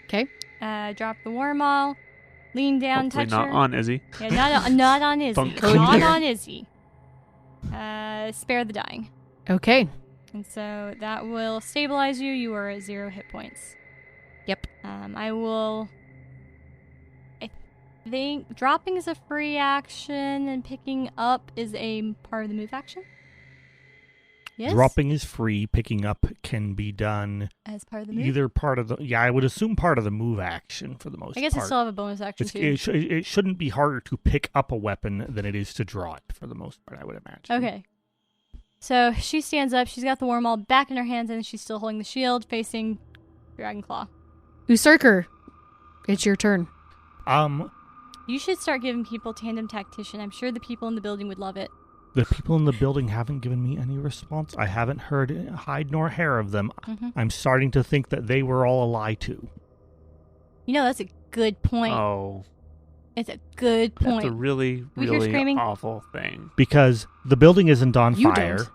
Okay. Drop the Wormall. Lean down, Hopefully touch not her. on Izzy. Yeah, not on Izzy. Funk. Not on Izzy. Spare the dying. Okay. And so that will stabilize you. You are at 0 hit points. Yep. I think dropping is a free action and picking up is a part of the move action. Yes? Dropping is free. Picking up can be done As part of the move? either part of the... Yeah, I would assume part of the move action for the most part. I guess I still have a bonus action too. It shouldn't be harder to pick up a weapon than it is to draw it, for the most part, I would imagine. Okay. So she stands up. She's got the Wormall back in her hands and she's still holding the shield facing Dragonclaw. Usurker, it's your turn. You should start giving people tandem tactician. I'm sure the people in the building would love it. The people in the building haven't given me any response. I haven't heard hide nor hair of them. Mm-hmm. I'm starting to think that they were all a lie too. You know, that's a good point. Oh, It's a good point. that's a really, We hear really screaming? awful thing. Because the building isn't on You fire. don't.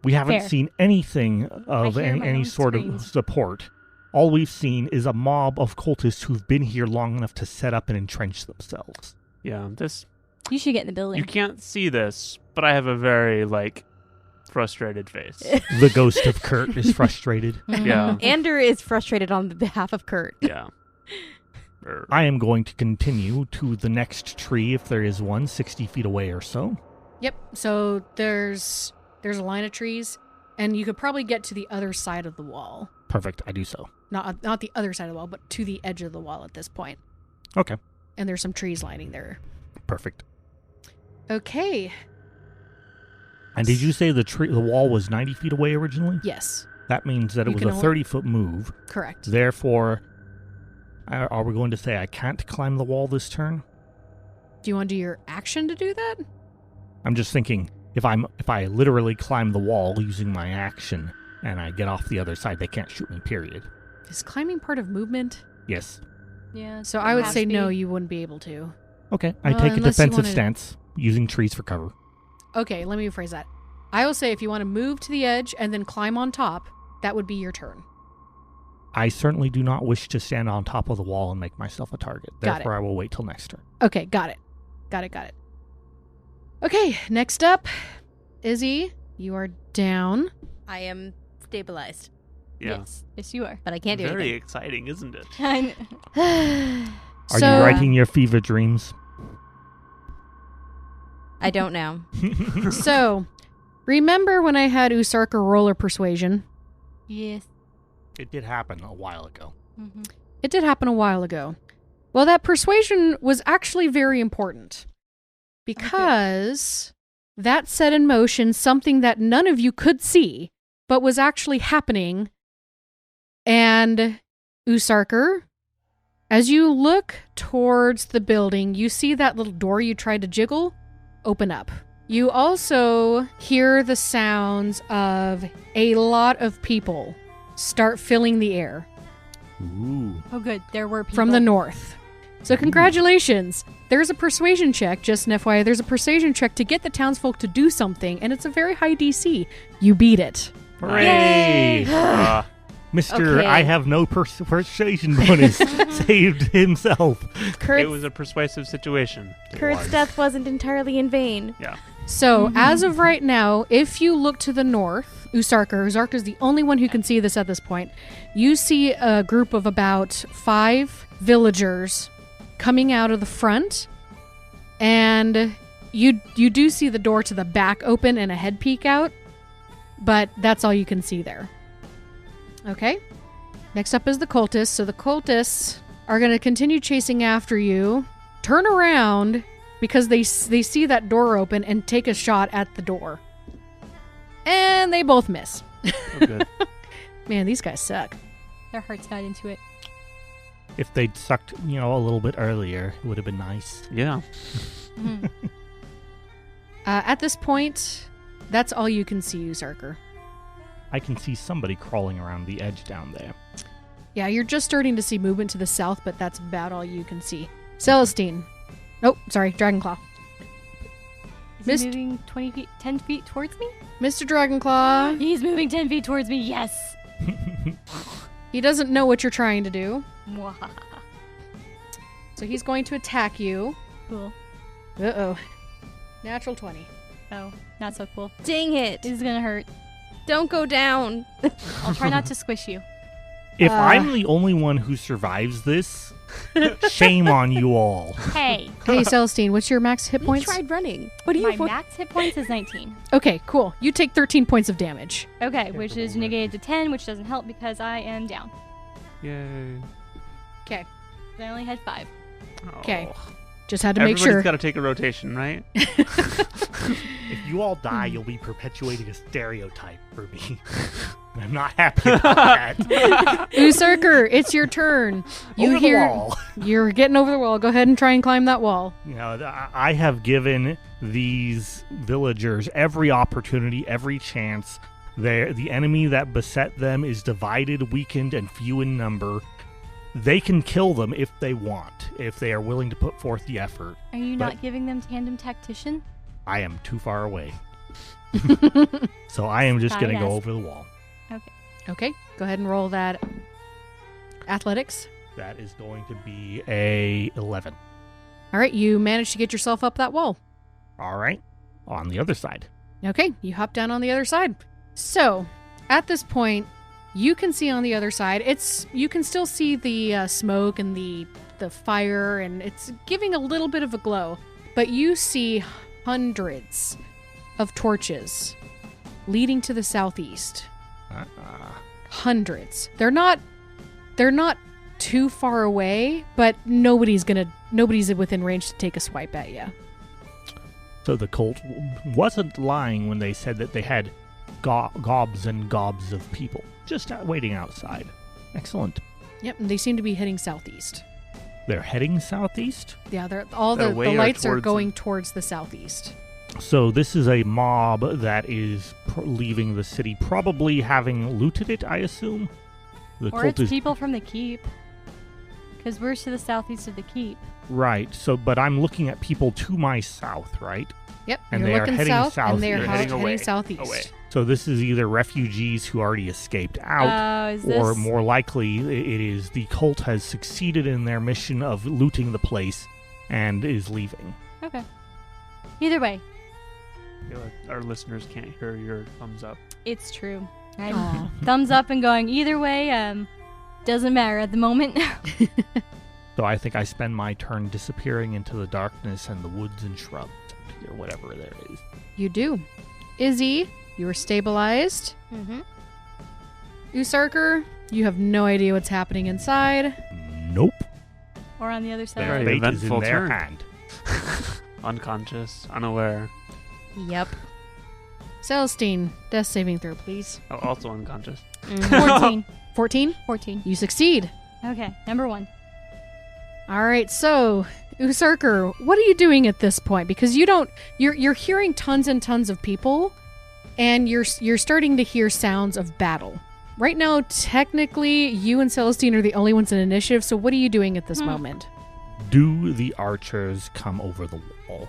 We haven't Fair. seen anything of I hear my any own sort of screams. support. All we've seen is a mob of cultists who've been here long enough to set up and entrench themselves. Yeah, this You should get in the building. you can't see this, but I have a very frustrated face. The ghost of Kurt is frustrated. Mhm. Yeah. Ander is frustrated on the behalf of Kurt. Yeah. I am going to continue to the next tree, if there is one, 60 feet away or so. Yep. So there's a line of trees, and you could probably get to the other side of the wall. Perfect, I do so. Not the other side of the wall, but to the edge of the wall at this point. Okay, And there's some trees lining there. perfect. Okay. And did you say the wall was 90 feet away originally? Yes. That means that it You was can a only- 30-foot move. Correct. Therefore, are we going to say I can't climb the wall this turn? Do you want to do your action to do that? I'm just thinking, if I literally climb the wall using my action and I get off the other side, they can't shoot me, period. Is climbing part of movement? Yes. Yeah. So I would has say to be. no, you wouldn't be able to. Okay, I Well, take a unless you defensive wanna- stance, using trees for cover. Okay, let me rephrase that. I will say if you want to move to the edge and then climb on top, that would be your turn. I certainly do not wish to stand on top of the wall and make myself a target. Got Therefore, I will wait till next turn. Okay, got it. Got it. Okay, next up, Izzy, you are down. I am stabilized, Yeah. Yes, you are. but I can't do Very anything. exciting, isn't it? Are you writing your fever dreams? I don't now. So, remember when I had Usarker roller persuasion? Yes. It did happen a while ago. Mm-hmm. It did happen a while ago. Well, that persuasion was actually very important because that set in motion something that none of you could see, but was actually happening. And Usarker, as you look towards the building, you see that little door you tried to jiggle open up. You also hear the sounds of a lot of people start filling the air Ooh. Oh, good. There were people. from the north. So congratulations. There's a persuasion check, just an FYI. There's a persuasion check to get the townsfolk to do something, and it's a very high DC. You beat it. Hooray! Mr. Okay. I have no persuasion bonus saved himself. It Kurt's, was a persuasive situation. Kurt's death wasn't entirely in vain. Yeah. So, as of right now, if you look to the north, Usarker is the only one who can see this at this point. You see a group of about 5 villagers coming out of the front, and you do see the door to the back open and a head peek out, but that's all you can see there. Okay. Next up is the cultists. So the cultists are going to continue chasing after you, turn around because they see that door open and take a shot at the door. And they both miss. Oh, good. Man, these guys suck. Their hearts got into it. If they'd sucked, a little bit earlier, it would have been nice. Yeah. Mhm. At this point, that's all you can see, Usarker. I can see somebody crawling around the edge down there. Yeah, you're just starting to see movement to the south, but that's about all you can see. Celestine. Oh, sorry, Dragonclaw. Is Missed- he moving 20 feet, 10 feet towards me? Mr. Dragonclaw, He's moving 10 feet towards me, yes! he doesn't know what you're trying to do, Mwahaha. so he's going to attack you. Cool. Uh-oh. Natural 20. Oh, not so cool. Dang it. This is gonna hurt. Don't go down. I'll try not to squish you. If I'm the only one who survives this, shame on you all. Hey, Hey, Celestine, what's your max hit You points? tried running. What do you my max hit points is 19. Okay, cool. You take 13 points of damage. Okay, which is negated to 10, which doesn't help because I am down. Yay. Okay. I only had 5. Okay. Oh. Just had to make Everybody's sure. got to take a rotation, right? If you all die, you'll be perpetuating a stereotype for me. I'm not happy about that. Usarker, it's your turn. You Over hear the wall. You're getting over the wall. Go ahead and try and climb that wall. I have given these villagers every opportunity, every chance. The enemy that beset them is divided, weakened, and few in number. They can kill them if they want, if they are willing to put forth the effort. Are you But- not giving them tandem tactician? I am too far away. So I am just going to go Badass. over the wall. Okay, go ahead and roll that athletics. That is going to be a 11. All right, you managed to get yourself up that wall. All right. On the other side. Okay, you hop down on the other side. So, at this point, you can see on the other side. You can still see the smoke and the fire, and it's giving a little bit of a glow. But you see hundreds of torches leading to the southeast. Hundreds. They're not too far away, but nobody's within range to take a swipe at you. So the cult wasn't lying when they said that they had gobs and gobs of people just waiting outside. Excellent. Yep, and they seem to be heading southeast. They're heading southeast. Yeah, They're the way lights are towards going towards the southeast. So this is a mob that is leaving the city, probably having looted it, I assume. The Or cult it's is people from the keep. Because we're to the southeast of the keep. right. So, but I'm looking at people to my south, right? Yep, And you're they are looking heading south, south. and they're They're heading away. southeast. Away. So this is either refugees who already escaped out, Is or this... more likely, it is the cult has succeeded in their mission of looting the place and is leaving. Okay. Either way, I feel like our listeners can't hear your thumbs up. it's true. I'm Aw. thumbs up and going either way. Doesn't matter at the moment. So I think I spend my turn disappearing into the darkness and the woods and shrubs or whatever there is. You do. Izzy, you are stabilized. Mm-hmm. Usarker, you have no idea what's happening inside. Nope. Or on the other side. Their Very fate is in eventful their turn. hand. Unconscious, unaware. Yep. Celestine, death saving throw, please. Oh, also unconscious. 14. 14. 14. You succeed. Okay, number 1. All right, so Usarker, what are you doing at this point? Because you're hearing tons and tons of people, and you're starting to hear sounds of battle. Right now, technically, you and Celestine are the only ones in initiative. So what are you doing at this moment? Do the archers come over the wall?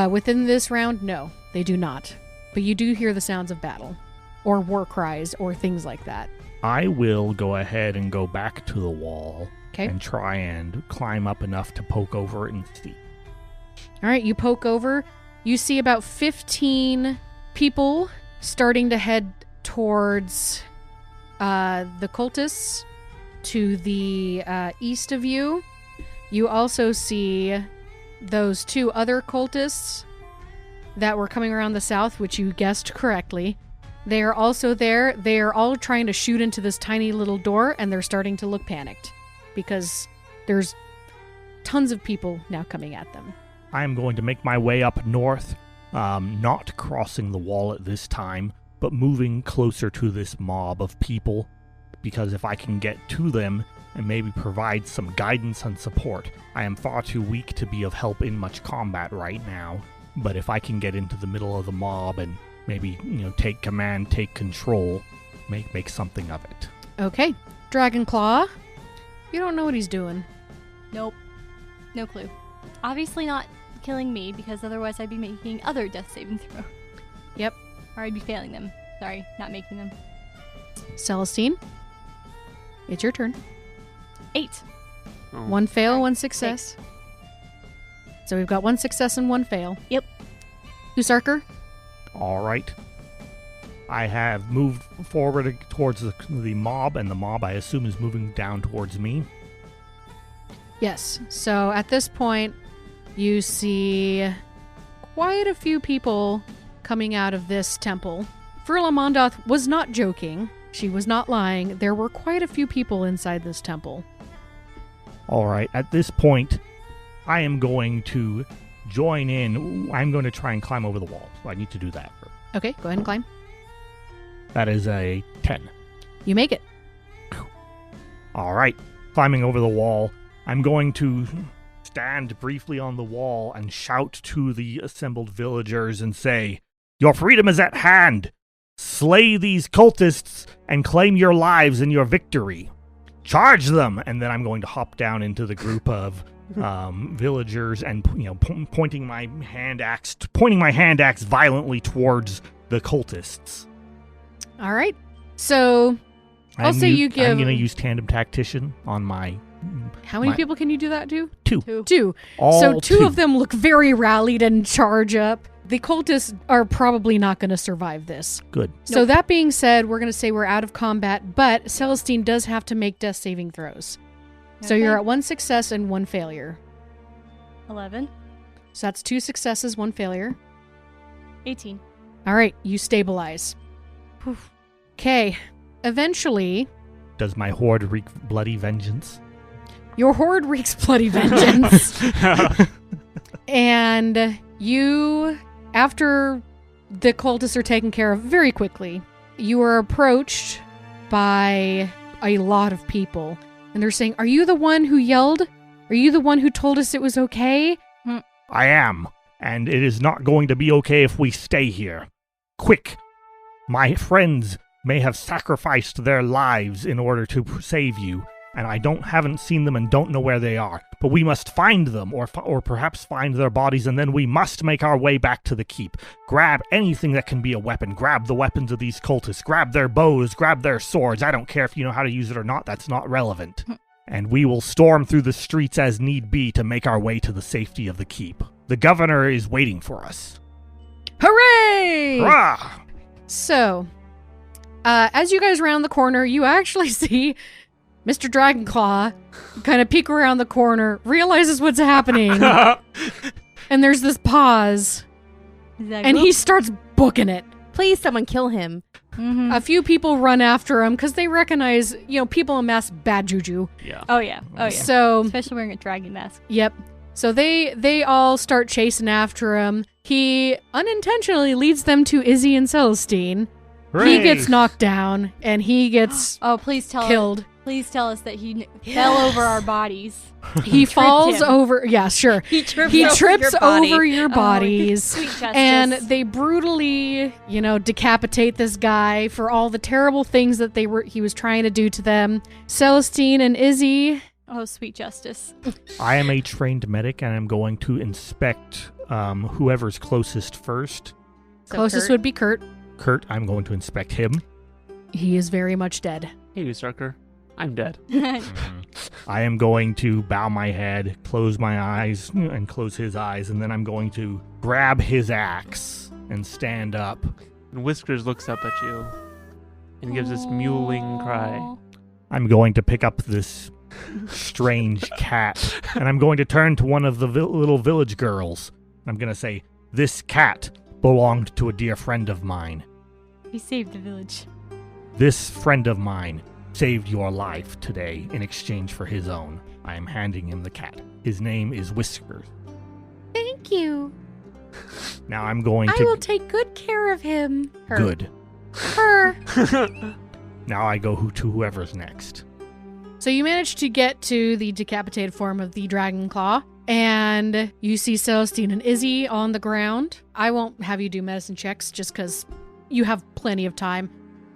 Within this round, no, they do not. But you do hear the sounds of battle, or war cries, or things like that. I will go ahead and go back to the wall Okay. and try and climb up enough to poke over and see. All right, you poke over. You see about 15 people starting to head towards the cultists to the east of you. You also see those 2 other cultists that were coming around the south, which you guessed correctly. They are also there. They are all trying to shoot into this tiny little door, and they're starting to look panicked because there's tons of people now coming at them. I am going to make my way up north, not crossing the wall at this time, but moving closer to this mob of people, because if I can get to them and maybe provide some guidance and support, I am far too weak to be of help in much combat right now. But if I can get into the middle of the mob and maybe, take command, take control, make something of it. Okay, Dragonclaw. You don't know what he's doing. Nope. No clue. Obviously not killing me, because otherwise I'd be making other death saving throw. Yep. Or I'd be failing them. Sorry, not making them. Celestine, it's your turn. 8. Oh. 1 fail, Sorry, 1 success. So we've got 1 success and 1 fail. Yep. Usarker? All right. I have moved forward towards the mob, and the mob, I assume, is moving down towards me. Yes. So at this point, you see quite a few people coming out of this temple. Furla Mondoth was not joking. She was not lying. There were quite a few people inside this temple. All right. At this point, I am going to join in. I'm going to try and climb over the wall, so I need to do that. Okay, go ahead and climb. That is a 10. You make it. All right. Climbing over the wall, I'm going to stand briefly on the wall and shout to the assembled villagers and say, "Your freedom is at hand! Slay these cultists and claim your lives and your victory. Charge them!" And then I'm going to hop down into the group of villagers and pointing my hand axe violently towards the cultists. All right. So I'll say you give... I'm going to use Tandem Tactician on my... How many people can you do that to? 2. 2. All so 2 2 of them look very rallied and charge up. The cultists are probably not going to survive this. Good. So that being said, we're going to say we're out of combat, but Celestine does have to make death saving throws. So Okay. you're at 1 success and 1 failure. 11. So that's 2 successes, 1 failure. 18. All right, you stabilize. Okay. Eventually, Does my horde wreak bloody vengeance? your horde wreaks bloody vengeance. And you, after the cultists are taken care of very quickly, you are approached by a lot of people. And they're saying, "Are you the one who yelled? Are you the one who told us it was okay?" I am, and it is not going to be okay if we stay here. Quick! My friends may have sacrificed their lives in order to save you, and I haven't seen them and don't know where they are. But we must find them, or perhaps find their bodies, and then we must make our way back to the keep. Grab anything that can be a weapon. Grab the weapons of these cultists. Grab their bows. Grab their swords. I don't care if you know how to use it or not. That's not relevant. And we will storm through the streets as need be to make our way to the safety of the keep. The governor is waiting for us. Hooray! Hurrah! So, as you guys round the corner, you actually see Mr. Dragonclaw kind of peek around the corner, realizes what's happening, and there's this pause, and he starts booking it. Please, someone kill him. Mm-hmm. A few people run after him because they recognize, people amass bad juju. Yeah. Oh yeah. So, Especially wearing a dragon mask. yep. So they all start chasing after him. He unintentionally leads them to Izzy and Celestine. Hooray! He gets knocked down, and he gets Oh, please tell killed. Please tell us that he fell over our bodies. He falls him. over. Yeah, sure. He trips, He over, trips your body. over your bodies. Sweet justice. And they brutally, decapitate this guy for all the terrible things that he was trying to do to them. Celestine and Izzy, Oh, sweet justice. I am a trained medic, and I'm going to inspect whoever's closest first. So Closest Kurt- would be Kurt. Kurt, I'm going to inspect him. He is very much dead. Hey, Usarker. I'm dead. I am going to bow my head, close my eyes, and close his eyes, and then I'm going to grab his axe and stand up. And Whiskers looks up at you and gives this mewling cry. Aw. I'm going to pick up this strange cat, and I'm going to turn to one of the little village girls. I'm going to say, "This cat belonged to a dear friend of mine. He saved the village. This friend of mine saved your life today in exchange for his own. I am handing him the cat. His name is Whiskers. Thank you. Now I'm going I to... will take good care of him. Her. Good. Her. Now I go to whoever's next. So you manage to get to the decapitated form of the dragon claw, and you see Celestine and Izzy on the ground. I won't have you do medicine checks just because you have plenty of time.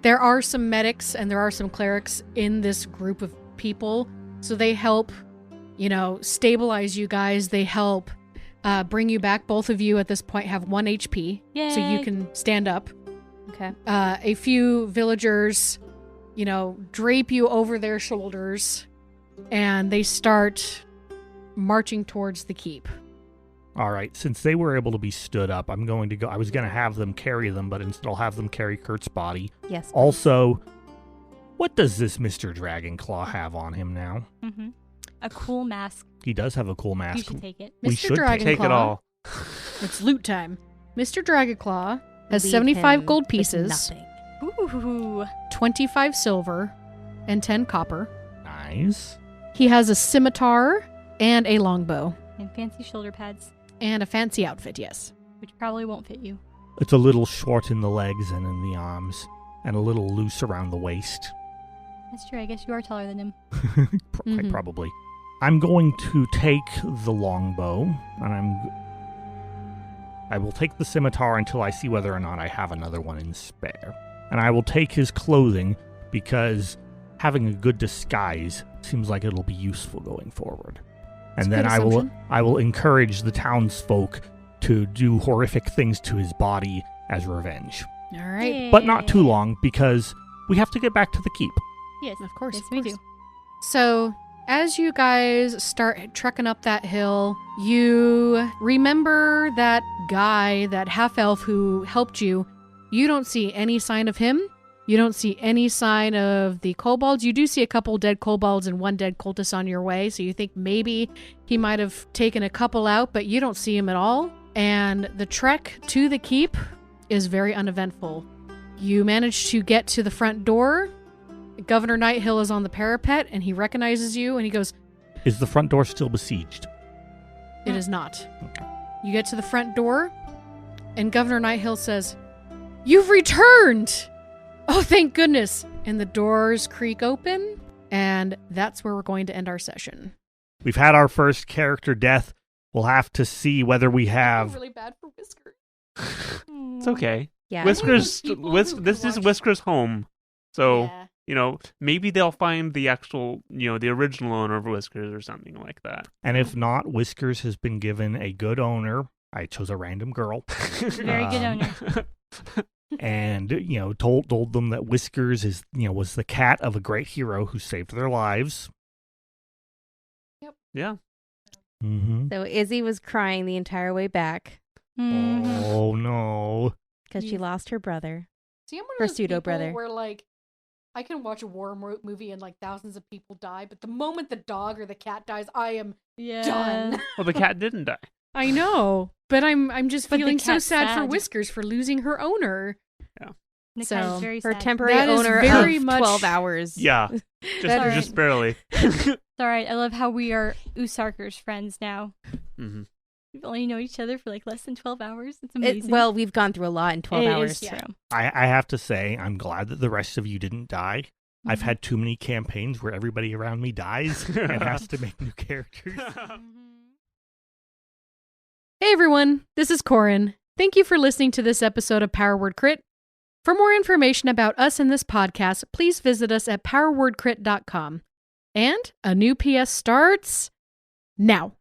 There are some medics and there are some clerics in this group of people, so they help, stabilize you guys. They help bring you back. Both of you at this point have 1 HP, Yay. so you can stand up. Okay. A few villagers, drape you over their shoulders, and they start marching towards the keep. All right, since they were able to be stood up, I'm going to go... I was going to have them carry them, but instead I'll have them carry Kurt's body. Yes. Also, what does this Mr. Dragonclaw have on him now? Mm-hmm. A cool mask. He does have a cool You mask. should take it. We Mr. should Dragonclaw, Take it all. it's loot time. Mr. Dragonclaw has Leave 75 him gold with pieces, nothing. Ooh. 25 silver, and 10 copper. Nice. He has a scimitar and a longbow. And fancy shoulder pads, And a fancy outfit, yes. which probably won't fit you. It's a little short in the legs and in the arms, and a little loose around the waist. That's true. I guess you are taller than him. Quite Mhm. probably. I'm going to take the longbow, and I will take the scimitar until I see whether or not I have another one in spare. And I will take his clothing because having a good disguise seems like it'll be useful going forward. It's And a then good I will assumption. I will encourage the townsfolk to do horrific things to his body as revenge. All right. But not too long because we have to get back to the keep. Yes. Of course. Yes, of we course. do. So, as you guys start trekking up that hill, you remember that guy, that half-elf who helped you. You don't see any sign of him. You don't see any sign of the kobolds. You do see a couple dead kobolds and one dead cultist on your way, so you think maybe he might have taken a couple out, but you don't see him at all. And the trek to the keep is very uneventful. You manage to get to the front door. Governor Nighthill is on the parapet, and he recognizes you, and he goes, Is the front door still besieged? "It is not." Okay. You get to the front door, and Governor Nighthill says, "You've returned! Oh, thank goodness!" And the doors creak open, and that's where we're going to end our session. We've had our first character death. We'll have to see whether we have... really bad for Whisker. It's okay. Yeah. Whiskers. People who This can is watch- Whiskers' home. So, Yeah. maybe they'll find the actual, the original owner of Whiskers or something like that. And if not, Whiskers has been given a good owner. I chose a random girl. Very good owner. And, told them that Whiskers was the cat of a great hero who saved their lives. Yeah. Mm-hmm. So Izzy was crying the entire way back Mhm. Oh, no. because she Yeah. lost her brother. See, I'm one of Her those pseudo people brother. where, I can watch a war movie and, thousands of people die, but the moment the dog or the cat dies, I am Yeah. done. Well, the cat didn't die. I know, but I'm just But the feeling so cat's sad for sad. Whiskers for losing her owner. The So, cat is very Her sad. temporary That is owner very of much- 12 hours. Yeah. That Just is- barely. It's all right. I love how we are Usarker's friends now. hmm We've only known each other for less than 12 hours. It's It, amazing. well, we've gone through a lot in 12 It hours. is true. I have to say, I'm glad that the rest of you didn't die. I've Mhm. had too many campaigns where everybody around me dies and has to make new characters. Hey everyone, this is Corrin. Thank you for listening to this episode of Power Word Crit. For more information about us and this podcast, please visit us at powerwordcrit.com. And a new PS starts now.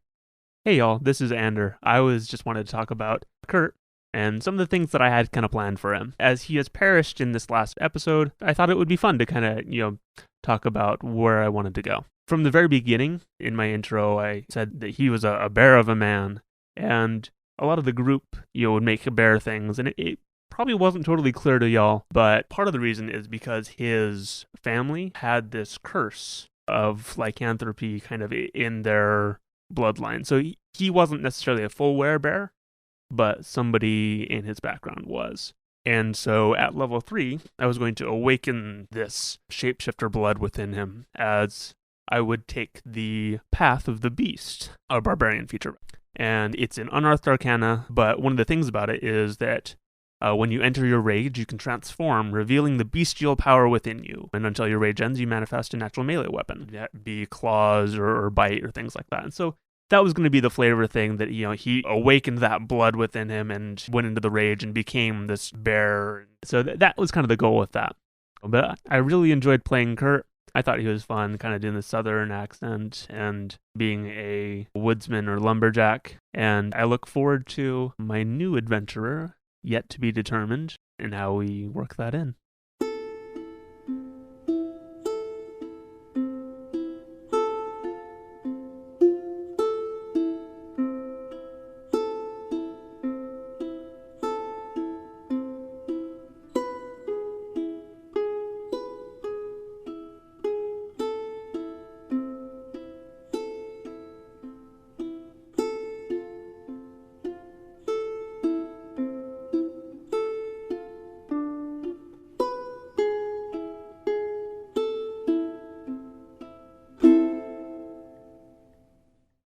Hey y'all, this is Ander. I just wanted to talk about Kurt and some of the things that I had kind of planned for him. As he has perished in this last episode, I thought it would be fun to kind of, talk about where I wanted to go. From the very beginning, in my intro, I said that he was a bear of a man, and a lot of the group, would make bear things, and it probably wasn't totally clear to y'all, but part of the reason is because his family had this curse of lycanthropy kind of in their bloodline. So he wasn't necessarily a full werebear, but somebody in his background was. And so at level 3, I was going to awaken this shapeshifter blood within him as I would take the path of the beast, a barbarian feature. And it's an unearthed arcana, but one of the things about it is that when you enter your rage, you can transform, revealing the bestial power within you. And until your rage ends, you manifest a natural melee weapon, be claws or bite or things like that. And so that was going to be the flavor thing that, he awakened that blood within him and went into the rage and became this bear. So that was kind of the goal with that. But I really enjoyed playing Kurt. I thought he was fun, kind of doing the southern accent and being a woodsman or lumberjack. And I look forward to my new adventurer, yet to be determined, and how we work that in.